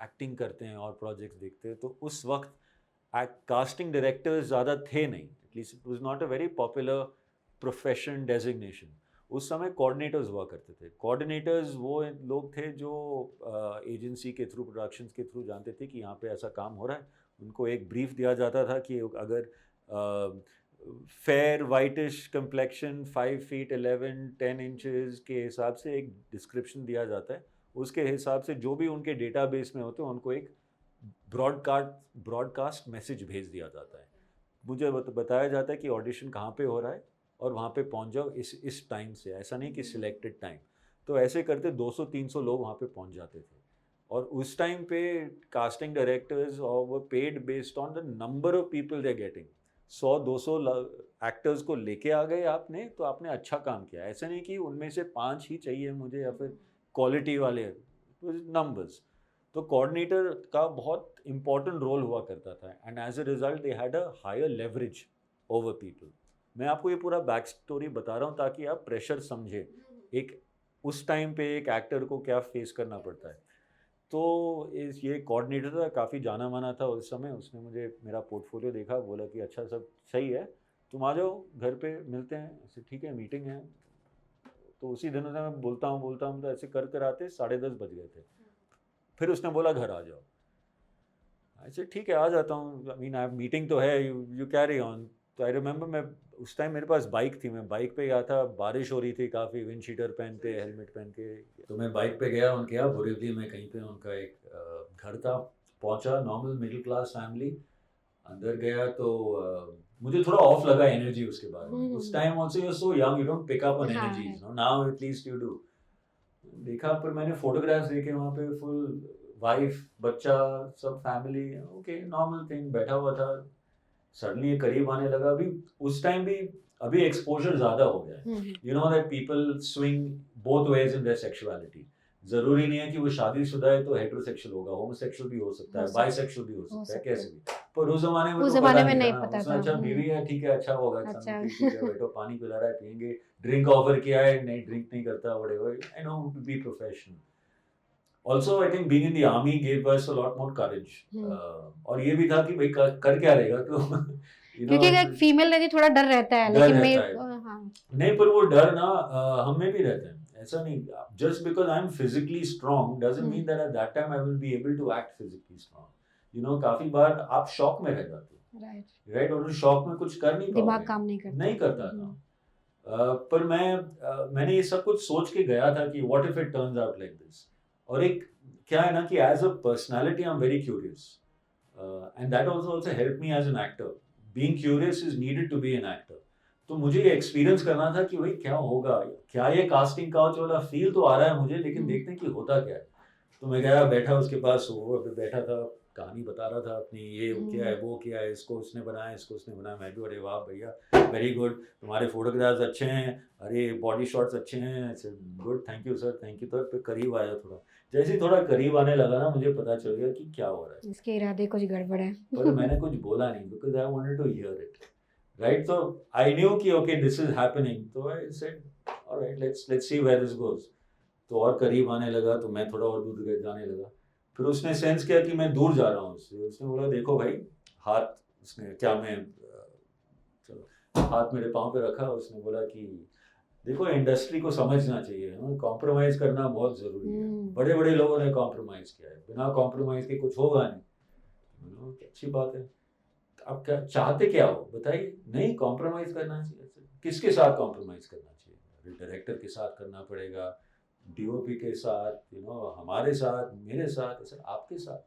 एक्टिंग करते हैं और प्रोजेक्ट्स देखते हैं. तो उस वक्त कास्टिंग डायरेक्टर्स ज़्यादा थे नहीं, at least it was not a very popular profession designation. उस समय कोऑर्डिनेटर्स हुआ करते थे। कोऑर्डिनेटर्स वो लोग थे जो एजेंसी के थ्रू, प्रोडक्शंस के थ्रू जानते थे कि यहाँ पे ऐसा काम हो रहा है। उनको एक ब्रीफ दिया जाता था कि अगर fair whitish complexion 5 feet 11 10 inches के हिसाब से एक डिस्क्रिप्शन दिया जाता है। उसके हिसाब से जो भी उनके डेटाबेस में होते हैं उनको एक ब्रॉडकास्ट मैसेज भेज दिया जाता है। मुझे बताया जाता है कि ऑडिशन कहाँ पे हो रहा है और वहाँ पे पहुँच जाओ इस टाइम से, ऐसा नहीं कि सिलेक्टेड टाइम। तो ऐसे करते 200-300 लोग वहाँ पे पहुँच जाते थे। और उस टाइम पे कास्टिंग डायरेक्टर्स और वो paid based on the number of people they getting. 100-200 actors को लेके आ गए आपने तो आपने अच्छा काम किया। ऐसा नहीं कि उनमें से 5 ही चाहिए मुझे या फिर क्वालिटी वाले, नंबर्स। तो कोऑर्डिनेटर का बहुत इंपॉर्टेंट रोल हुआ करता था and as a result they had a higher leverage over people. मैं आपको ये पूरा बैक स्टोरी बता रहा हूँ ताकि आप प्रेशर समझे एक उस टाइम पे एक एक्टर को क्या फेस करना पड़ता है। तो ये कोऑर्डिनेटर था, काफ़ी जाना माना था उस समय। उसने मुझे मेरा पोर्टफोलियो देखा, बोला कि अच्छा सब सही है, तुम आ जाओ घर पे मिलते हैं। ऐसे ठीक है, मीटिंग है। तो उसी दिनों से मैं बोलता हूँ तो ऐसे कर आते 10:30 बज गए थे। फिर उसने बोला घर आ जाओ। ऐसे ठीक है आ जाता हूँ, आई मीन मीटिंग तो है, यू कैरी ऑन। तो आई रिमेंबर मैं उस टाइम मेरे पास बाइक थी, मैं बाइक पे गया था, बारिश हो रही थी काफ़ी, विंड शीटर पहन के हेलमेट पहन के। तो मैं बाइक पे गया उनके यहाँ बोरीवली में कहीं पे उनका एक घर था। पहुंचा, नॉर्मल मिडिल क्लास फैमिली। अंदर गया तो मुझे थोड़ा ऑफ लगा एनर्जी उसके बारे में। उस time also you are so young, you don't pick up on energies, now at least you do. देखा, पर मैंने फोटोग्राफ्स देखे वहाँ पे, फुल वाइफ बच्चा सब फैमिली, ओके नॉर्मल थिंग, बैठा हुआ था। सडनली ये करीब आने लगा। अभी उस टाइम भी अभी एक्सपोजर ज्यादा हो गया है, you know that people swing both ways in their sexuality. जरूरी नहीं है कि वो शादीशुदा है तो हेटेरोसेक्सुअल होगा, होमोसेक्सुअल भी हो सकता है, बाइसेक्सुअल भी हो सकता है, कैसे भी। पर उस जमाने में तो पता नहीं था। उसने अच्छा बीवी है, ठीक है, अच्छा होगा, ठीक है बैठो, पानी पिला रहा है, पियेंगे। ड्रिंक ऑफर किया है, नहीं ड्रिंक नहीं करता, whatever, I know, to be professional. Also, I think being in the army gave us a lot more courage. और ये भी था कि भाई कर क्या रहेगा तो क्योंकि एक फीमेल रहती थोड़ा डर रहता है, लेकिन मैं हाँ नहीं, पर वो डर ना हम में भी रहता है। ऐसा नहीं, just because I'm physically strong doesn't mean that at that time I will be able to act physically strong. You know, काफी बार आप शॉक में रह जाते हो, राइट, और उस शॉक में कुछ कर नहीं पाओगे, दिमाग काम नहीं करता था। पर मैंने ये सब कुछ सोच के गया था कि what if it turns out like this। और एक क्या है ना कि as a personality I am very curious and that also help me as an actor. Being curious is needed to be an actor. तो मुझे ये एक्सपीरियंस करना था कि भाई क्या होगा, क्या ये कास्टिंग काउच वाला फील तो आ रहा है मुझे, लेकिन देखते हैं कि होता क्या है। तो मैं गया, बैठा उसके पास, वो बैठा था, कहानी बता रहा था अपनी, ये क्या है, वो क्या है, इसको उसने बनाया, इसको उसने बनाया। मैं भी, अरे वाह भैया, वेरी गुड, तुम्हारे फोटोग्राफ्स अच्छे हैं, अरे बॉडी शॉट्स अच्छे हैं, good, thank you sir, thank you. तो फिर करीब आया थोड़ा, जैसे ही थोड़ा करीब आने लगा ना, मुझे पता चल गया कि क्या हो रहा है, इसके इरादे कुछ गड़बड़ है। पर मैंने कुछ बोला नहीं, because I wanted to hear it, right. तो आई न्यू कि ओके दिस इज हैपनिंग, तो I said alright, let's see where this goes. तो और करीब आने लगा तो मैं थोड़ा और दूर जाने लगा। फिर उसने सेंस किया कि मैं दूर जा रहा हूँ उससे। उसने बोला देखो भाई, हाथ, उसने क्या, मैं चलो हाथ मेरे पाँव पे रखा। उसने बोला कि देखो, इंडस्ट्री को समझना चाहिए, कॉम्प्रोमाइज करना बहुत जरूरी है। बड़े बड़े लोगों ने कॉम्प्रोमाइज किया है, बिना कॉम्प्रोमाइज के कुछ होगा नहीं। अच्छी बात है, आप क्या चाहते, क्या हो बताइए। नहीं, कॉम्प्रोमाइज करना चाहिए। किसके साथ कॉम्प्रोमाइज करना चाहिए? डायरेक्टर के साथ करना पड़ेगा, डीओपी के साथ, हमारे साथ, मेरे साथ, सर आपके साथ।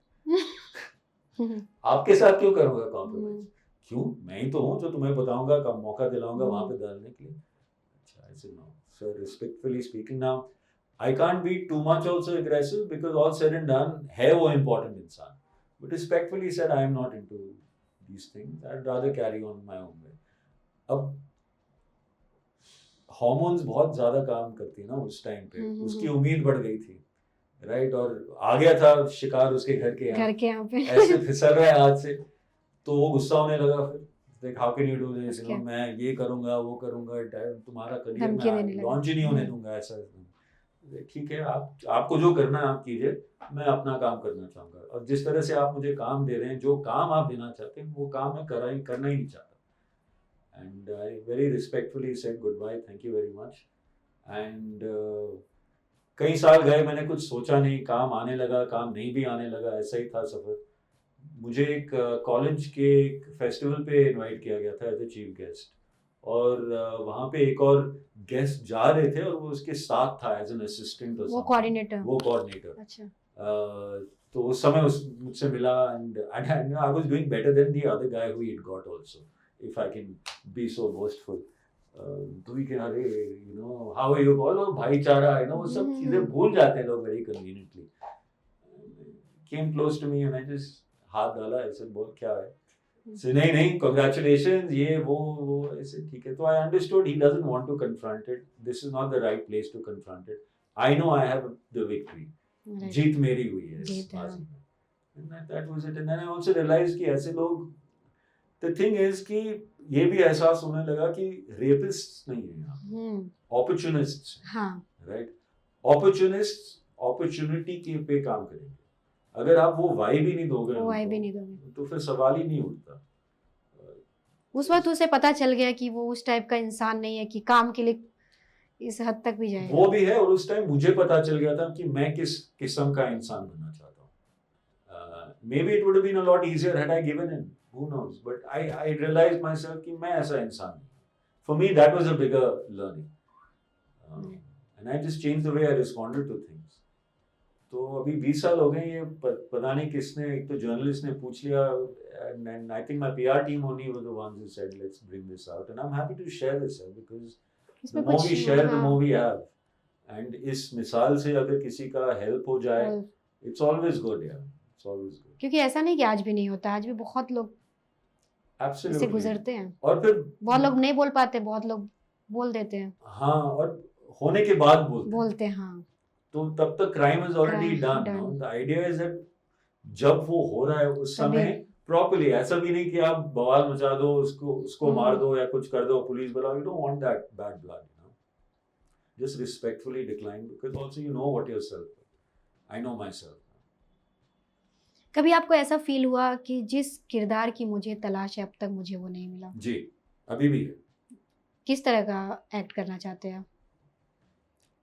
आपके साथ क्यों करूंगा कॉम्प्रोमाइज? क्यों, मैं ही तो हूँ जो तुम्हें बताऊंगा, कब मौका दिलाऊंगा वहां पे डालने के लिए। अच्छा, ऐसे no sir, respectfully speaking, now I can't be too much also aggressive, because all said and done है वो इम्पोर्टेंट इंसान, but respectfully said I am not into these things, I would rather carry on my own way. अब हार्मोन्स बहुत ज्यादा काम करती है ना उस टाइम पे, उसकी उम्मीद बढ़ गई थी, राइट, और आ गया था शिकार उसके घर के यहाँ पे ऐसे फिसल रहा है हाथ से। तो वो गुस्सा होने लगा, फिर देख how can you do this, मैं ये करूंगा, वो करूंगा, तुम्हारा करियर में लॉन्च ही नहीं होने दूंगा, ऐसा। ठीक है, आपको जो करना है आप कीजिए, मैं अपना काम करना चाहूंगा। और जिस तरह से आप मुझे काम दे रहे हैं, जो काम आप देना चाहते हैं, वो काम मैं करना ही नहीं चाहता। And I very respectfully said goodbye, thank you very much. And कई साल गए, मैंने कुछ सोचा नहीं, काम आने लगा, काम नहीं भी आने लगा, ऐसा ही था सफर। मुझे एक कॉलेज के एक फेस्टिवल पे इनवाइट किया गया था एज ए चीफ गेस्ट, और वहाँ पे एक और गेस्ट जा रहे थे और वो उसके साथ था एज एन असिस्टेंट, वो कोऑर्डिनेटर। वो कोऑर्डिनेटर। अच्छा। तो उस समय उस मुझसे मिला, and I was doing better than the other guy who it got also, if I can be so boastful. तो भी कह अरे you know how are you, बोलो भाईचारा, यू नो वो सब चीजें भूल जाते हैं लोग very conveniently. Came close to me and I just हाथ डाला, ऐसे बोल क्या है, से नहीं नहीं कांग्रेचुलेशंस, ये वो ऐसे ठीक है। तो I understood he doesn't want to confront it, this is not the right place to confront it. I know I have the victory, Right. जीत मेरी हुई है इस जीत, हाँ। बाजी में। And that was it. And then I also realized कि ऐसे लोग, the thing is कि ये भी एहसास होने लगा कि रेपिस्ट नहीं है यहाँ, opportunists हैं, हाँ। right? Opportunists opportunity के पे काम करेंगे। अगर आप वो वाइब ही नहीं दोगे वो वाइब उनको, ही नहीं दोगे। तो फिर सवाल ही नहीं उठता। उस वक्त उसे पता चल गया कि वो उस टाइप का इंसान नहीं है कि काम के लिए इस हद तक भी जाएगा। वो भी है, और उस टाइम मुझे पता चल गया था कि मैं किस किस्म का इंसान बनना चाहता हूँ। Maybe it would have been a lot easier had I given in, who knows, but I realized myself कि मैं ऐसा इंसान नहीं। For me that was a bigger learning, and I just changed the way I responded to things. तो अभी 20 साल हो गए, ये पता नहीं किसने, एक तो जर्नलिस्ट ने पूछ लिया, and I think my PR team only were the ones who said let's bring this out, and I'm happy to share this because the more we share the more we have, and इस मिसाल से अगर किसी का हेल्प हो जाए, it's always good, yeah, it's always good. क्योंकि ऐसा नहीं कि आज भी नहीं होता, आज भी बहुत लोग Absolutely. इससे गुजरते हैं, और फिर बहुत लोग नहीं बोल पाते, बहुत लोग बोल देते हैं। हाँ, और होने के बाद बोलते हैं, हाँ। तो तब तक crime is already done. The idea is that जब वो हो रहा है उस समय प्रॉपर्ली, ऐसा भी नहीं कि आप बवाल मचा दो, उसको मार दो या कुछ कर दो, पुलिस बुलाओ, you don't want that bad blood, you know, just respectfully decline, because also you know what yourself, I know my self. कभी आपको ऐसा फील हुआ कि जिस किरदार की मुझे तलाश है अब तक मुझे वो नहीं मिला? जी, अभी भी है। किस तरह का एक्ट करना चाहते हैं?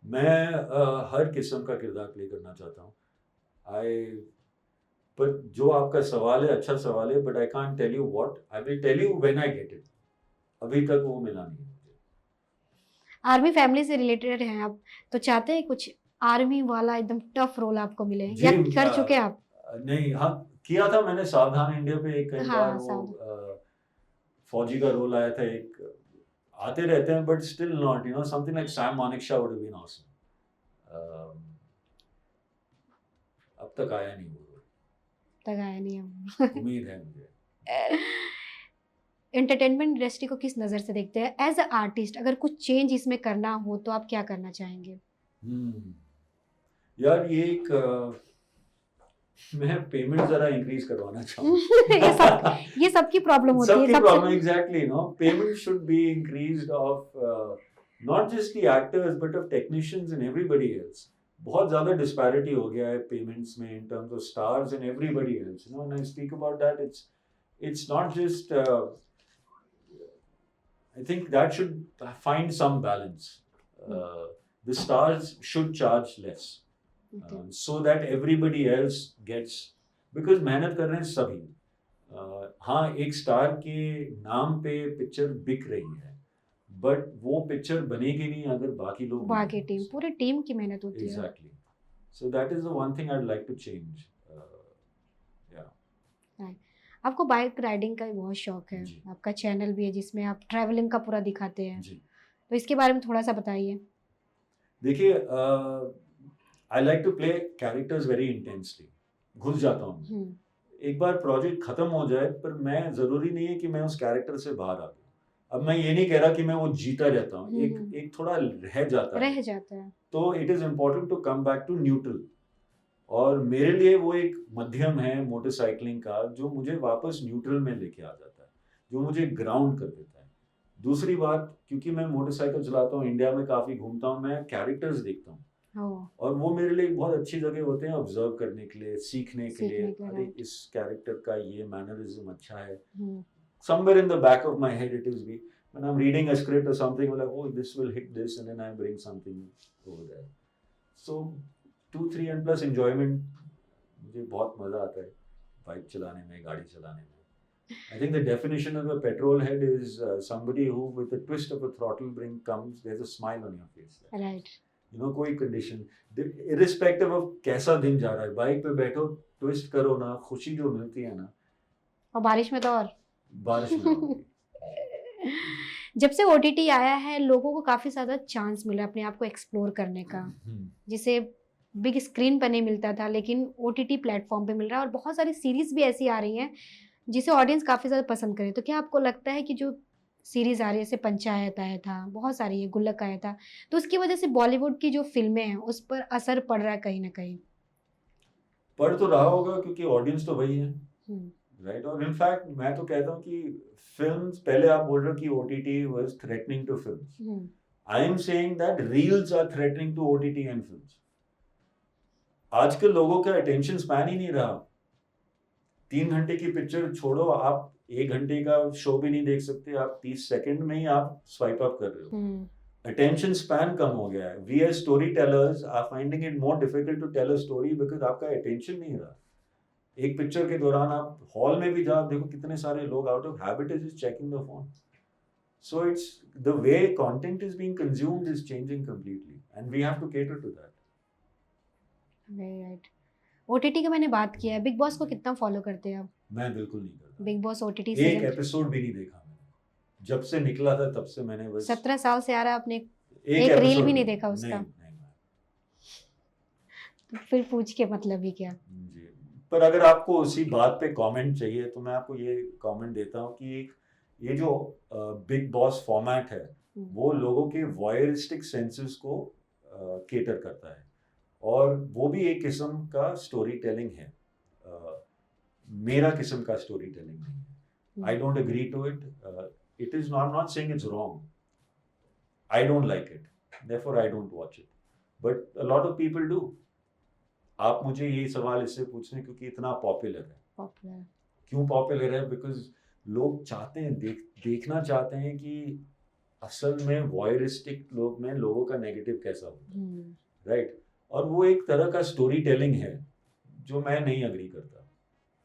मैं हर किस्म का किरदार प्ले करना चाहता हूँ। पर जो आपका सवाल है अच्छा सवाल है, but I can't tell you what, I will tell you when I get it. अभी तक वो मिला नहीं मुझे। आर्मी फैमिली से रिलेटेड हैं आप, तो चाहते हैं कुछ आर्मी वाला एकदम टफ रोल आपको मिले, या कर चुके हैं आप? नहीं, हाँ किया था मैंने, सावधान इंडिया पे एक कई बार वो फौजी का रोल आया था, एक आते रहते हैं but still not, you know, something like Sam Manekshaw would have been awesome. अब तक आया नहीं वो रोल, तक आया नहीं है। उम्मीद है मुझे। एंटरटेनमेंट इंडस्ट्री को किस नज़र से देखते हैं एज अ आर्टिस्ट? अगर कुछ चेंज इसमें करना हो तो आप क्या करना चाहेंगे? यार ये एक मैं पेमेंट जरा इंक्रीज करवाना चाहूँगा। ये सबकी प्रॉब्लम होती है। सबकी problem, exactly, no, payment should be increased of not just the actors but of technicians and everybody else. बहुत ज्यादा डिस्पैरिटी हो गया है पेमेंट्स में in terms of stars and everybody else, you know, when I speak about that, it's not just I think that should find some balance. The stars should charge less, so that everybody else gets, because मेहनत कर रहे हैं सभी। हाँ, एक स्टार के नाम पे पिक्चर बिक रही है, बट वो पिक्चर बनेगी नहीं अगर बाकी लोग, बाकी टीम, पूरी टीम की मेहनत होती है। Exactly. So that is the one thing I'd like to change. आपको बाइक राइडिंग का बहुत शौक है, आपका चैनल भी है जिसमें आप ट्रैवलिंग का पूरा दिखाते हैं, तो इसके बारे में थोड़ा सा बताइए। देखिए, I like to play characters very intensely, घुस जाता हूँ। एक बार प्रोजेक्ट खत्म हो जाए, पर मैं जरूरी नहीं है कि मैं उस कैरेक्टर से बाहर आ जाऊँ। अब मैं ये नहीं कह रहा कि मैं वो जीता रहता हूँ, एक थोड़ा रह जाता है। तो it is important to come back to neutral, और मेरे लिए वो एक मध्यम है मोटरसाइकिलिंग का, जो मुझे वापस न्यूट्रल में लेके आ जाता है, जो मुझे ग्राउंड कर देता है। दूसरी बात, क्योंकि मैं मोटरसाइकिल चलाता हूँ, इंडिया में काफी घूमता हूँ, मैं कैरेक्टर्स देखता हूँ, और वो मेरे लिए बहुत अच्छी जगह होते हैं ऑब्जर्व करने के लिए, सीखने के लिए। अरे इस कैरेक्टर का ये मैनरिज्म अच्छा है, somewhere in the back of my head it is when I'm reading a script or something, I'm like, oh, this will hit this, and then I bring something over there. So 2-3 and plus enjoyment, मुझे बहुत मजा आता है बाइक चलाने में, गाड़ी चलाने में. I think the definition of a petrol head is somebody who, with a twist of a throttle comes, there's a smile on your face. Right. You know, कोई condition, irrespective of कैसा दिन जा रहा है, बाइक पे बैठो, ट्विस्ट करो ना, खुशी जो मिलती है ना, और बारिश में तो और. बारिश में होगी. जब से OTT आया है लोगों को काफ़ी ज़्यादा चांस मिला अपने आप को एक्सप्लोर करने का, जिसे बिग स्क्रीन पर नहीं मिलता था लेकिन OTT प्लेटफॉर्म पे मिल रहा है. और बहुत सारी सीरीज़ भी ऐसी आ रही हैं जिसे ऑडियंस काफ़ी ज़्यादा पसंद करे. तो क्या आपको लगता है कि जो सीरीज़ आ रही है, जैसे पंचायत आया था, बहुत सारी है, गुल्लक आया था, तो उसकी वजह से बॉलीवुड की जो फिल्में हैं उस पर असर पड़ रहा है कहीं ना कहीं? पढ़ तो रहा होगा क्योंकि ऑडियंस तो वही है, हम्म. राइट. और इनफैक्ट मैं तो कहता हूँ कि फिल्म्स, पहले आप बोल रहे हो कि OTT was threatening to films. I am saying that reels are threatening to OTT and films. आजकल लोगों का अटेंशन स्पैन ही नहीं रहा. 3 घंटे की पिक्चर छोड़ो, आप 1 घंटे का शो भी नहीं देख सकते, आप 30 सेकंड में ही आप स्वाइप अप कर रहे हो. अटेंशन स्पैन कम हो गया है. We as story tellers are finding it more difficult to tell a story because आपका अटेंशन नहीं रहा. एक पिक्चर के दौरान आप हॉल में भी जाओ, देखो कितने सारे लोग out of habit is checking the phone. So it's the way content is being consumed is changing completely and we have to cater to that. Right. OTT की मैंने बात किया है, बिग बॉस को कितना फॉलो करते हैं आप? मैं बिल्कुल नहीं करता. बिग बॉस OTT एक सीजन एपिसोड भी नहीं देखा मैंने. जब से निकला था तब से मैंने बस 17 साल से आ रहा है, आपने एक episode रील भी नहीं देखा उसका? नहीं. तो फिर पूछ के मतलब ही क्या? जी. पर अगर आपको उसी बात पे कमेंट चाहिए तो मैं आपको ये कमेंट देता हूँ कि ये जो बिग बॉस फॉर्मेट है वो लोगों के वॉयरिस्टिक सेंसेस को केटर करता है और वो भी एक किस्म का स्टोरी टेलिंग है. मेरा किस्म का स्टोरी टेलिंग नहीं है. I don't agree to it. It is not saying it's wrong. I don't like it, therefore I don't watch it, but a lot of people do. आप मुझे ये सवाल इससे पूछ रहे हैं क्योंकि इतना पॉपुलर है. पॉपुलर क्यों पॉपुलर है? बिकॉज लोग चाहते हैं, देखना चाहते हैं कि असल में वॉयरिस्टिक लोगों का नेगेटिव कैसा होता है, राइट. और वो एक तरह का स्टोरी टेलिंग है जो मैं नहीं अग्री करता.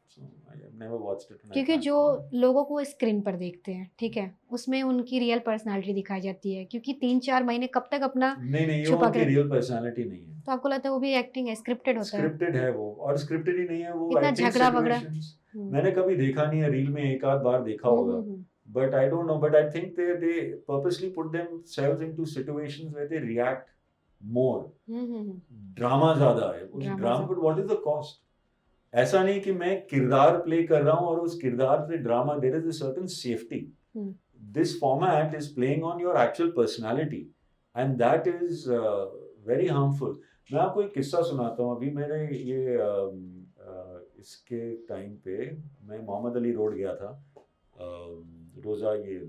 So, I have never watched it. क्योंकि जो लोगों को स्क्रीन पर देखते हैं, ठीक है, उसमें उनकी रियल पर्सनालिटी दिखाई जाती है, क्योंकि 3-4 महीने कब तक अपना नहीं छुपा वो के रियल पर्सनालिटी नहीं है. तो आपको लगता है वो भी एक्टिंग है, स्क्रिप्टेड होता है? स्क्रिप्टेड है वो, और स्क्रिप्टेड ही नहीं है वो. इतना acting झगड़ा वगड़ा. situations मैंने कभी देखा नहीं है. रील में एक आध बार देखा होगा, but I don't know. But I think they purposely put themselves into situations where they react more. Drama ज्यादा है उस drama. But what is the cost? ऐसा नहीं कि मैं किरदार प्ले कर रहा हूँ और उस किरदार पे drama. There is a certain safety. This format is playing on your actual personality and that is very harmful. मैं आपको एक किस्सा सुनाता हूँ. अभी मेरे ये इसके टाइम पे मैं मोहम्मद अली रोड गया था रोजा ये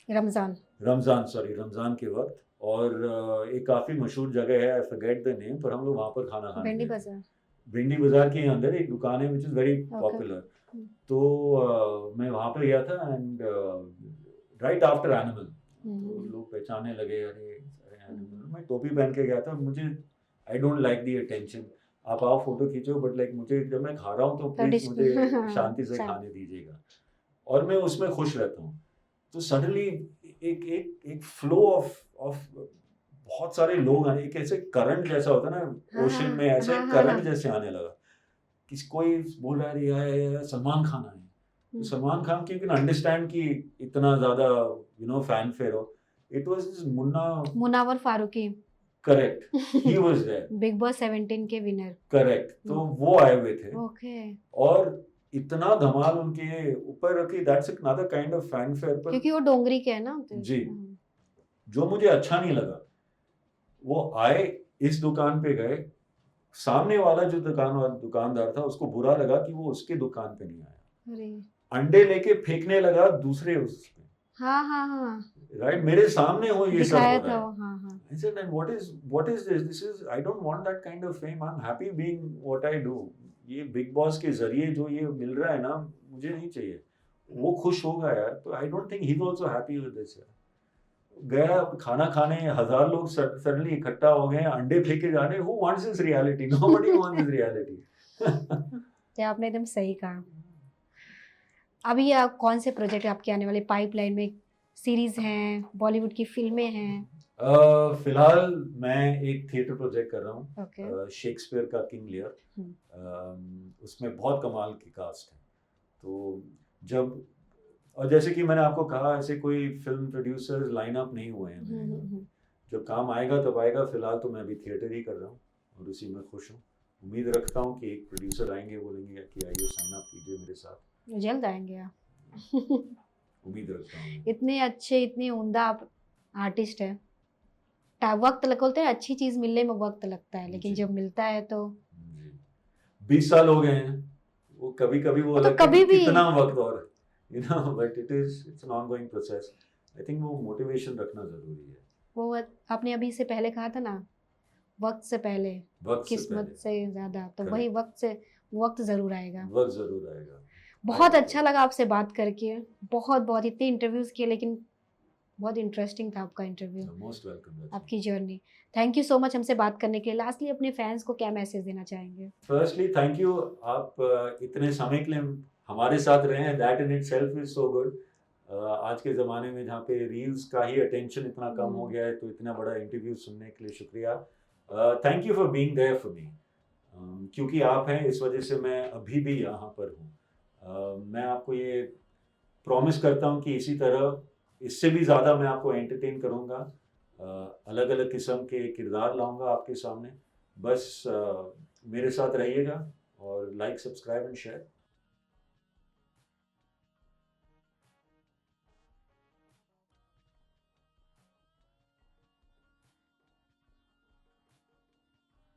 रमजान के वक्त. और एक काफी मशहूर जगह है, आई फॉरगेट द नेम, पर हम लोग वहाँ पर खाना खाने गए. भिंडी बाजार के अंदर एक दुकान है विच इज वेरी पॉपुलर. तो मैं वहाँ पे गया था एंड राइट आफ्टर एनिमल. तो लोग पहचानने लगे, अरे एनिमल. मैं टोपी पहन के गया था. मुझे आई डोंट लाइक दी अटेंशन. आप आओ फोटो खींचो, बट लाइक मुझे जब मैं खा रहा हूँ तो प्लीज मुझे शांति से खाने दीजिएगा. और मैं उसमें खुश रहता हूँ. तो सडनली एक फ्लो ऑफ बहुत सारे लोग आने, एक ऐसे करंट जैसा होता है ना ओशन में, ऐसे करंट जैसे आने लगा. कोई बोल रहा है सलमान खान आए. तो सलमान खान की यू कैन अंडरस्टैंड कि इतना ज्यादा फैन फेयर हो. It was Munawar Faruqui. Correct, he was there. Bigg Boss 17 के विनर. करेक्ट. तो वो आए हुए थे. ओके. और इतना धमाल उनके ऊपर रखी. That's another kind of fan fair. पर क्योंकि वो डोंगरी के है ना. जी. जो मुझे अच्छा नहीं लगा, वो आए, इस दुकान पे गए, सामने वाला जो दुकानदार था उसको बुरा लगा कि वो उसके दुकान पे नहीं आया. अंडे लेके फेंकने लगा दूसरे उस पे. हाँ. राइट, मेरे सामने हो ये सब हो रहा है. I said, and what is this? This is, I don't want that kind of fame. I'm happy being what I do. ये बिग बॉस के जरिए जो ये मिल रहा है ना, मुझे नहीं चाहिए. वो खुश होगा यार, तो I don't think he is also happy with this यार। गया खाना खाने, 1000 लोग सडनली इकट्ठा हो गए, अंडे फेंके जा रहे, who wants this reality? Nobody wants this reality. ये आपने एकदम सही कहा। अभी आप कौन से प्रोजेक्ट आपके आने वाले पाइपलाइन में? सीरीज हैं, बॉलीवुड की फिल्में हैं? फिलहाल मैं एक थिएटर प्रोजेक्ट कर रहा हूँ, ओके। शेक्सपियर का किंग लियर। उसमें बहुत कमाल की कास्ट है। तो जब, और जैसे कि मैंने आपको कहा, ऐसे कोई फिल्म प्रोड्यूसर्स लाइन अप नहीं हुए हैं मेरे यहाँ पे। जब काम आएगा तब आएगा। फिलहाल तो मैं अभी थिएटर ही कर रहा हूँ और उसी में खुश हूँ। उम्मीद रखता हूँ कि एक प्रोड्यूसर आएंगे, बोलेंगे कि आइए साइन अप कीजिए मेरे साथ। जल्द आएंगे आप। उम्मीद रखता हूँ। इतने अच्छे, इतने उम्दा आप आर्टिस्ट हैं। वक्त बोलते हैं अच्छी चीज मिलने में वक्त लगता है, लेकिन जी। जब मिलता है तो 20 साल हो गए हैं। वो कभी कभी वो तो लगता है कभी कि भी कितना वक्त और, but it's an ongoing process. I think वो मोटिवेशन रखना जरूरी है। वो आपने अभी से पहले कहा था ना, वक्त से पहले वक्त से किस्मत पहले। से ज्यादा, तो Correct. वही वक्त जरूर आएगा। वक्त जरूर आएगा। बहुत अच्छा लगा आपसे बात करके। बहुत बहुत इतने इंटरव्यूज किए, लेकिन बहुत इंटरेस्टिंग था आपका इंटरव्यू, मोस्ट वेलकम। आपकी journey. Thank you so much हमसे बात करने के लिए। लास्टली अपने फैंस को क्या मैसेज देना चाहेंगे? फर्स्टली थैंक यू, आप इतने समय के लिए हमारे साथ रहे हैं, that in itself is so good. आज के ज़माने में जहाँ पे रील्स का ही अटेंशन इतना कम हो गया है, तो इतना बड़ा इंटरव्यू सुनने के लिए शुक्रिया। Thank you for being there for me. क्योंकि आप हैं, इस वजह से मैं अभी भी यहाँ पर हूँ। मैं आपको ये प्रॉमिस करता हूँ कि इसी तरह, इससे भी ज़्यादा मैं आपको एंटरटेन करूँगा। अलग अलग किस्म के किरदार लाऊंगा आपके सामने। बस मेरे साथ रहिएगा और लाइक, सब्सक्राइब एंड शेयर।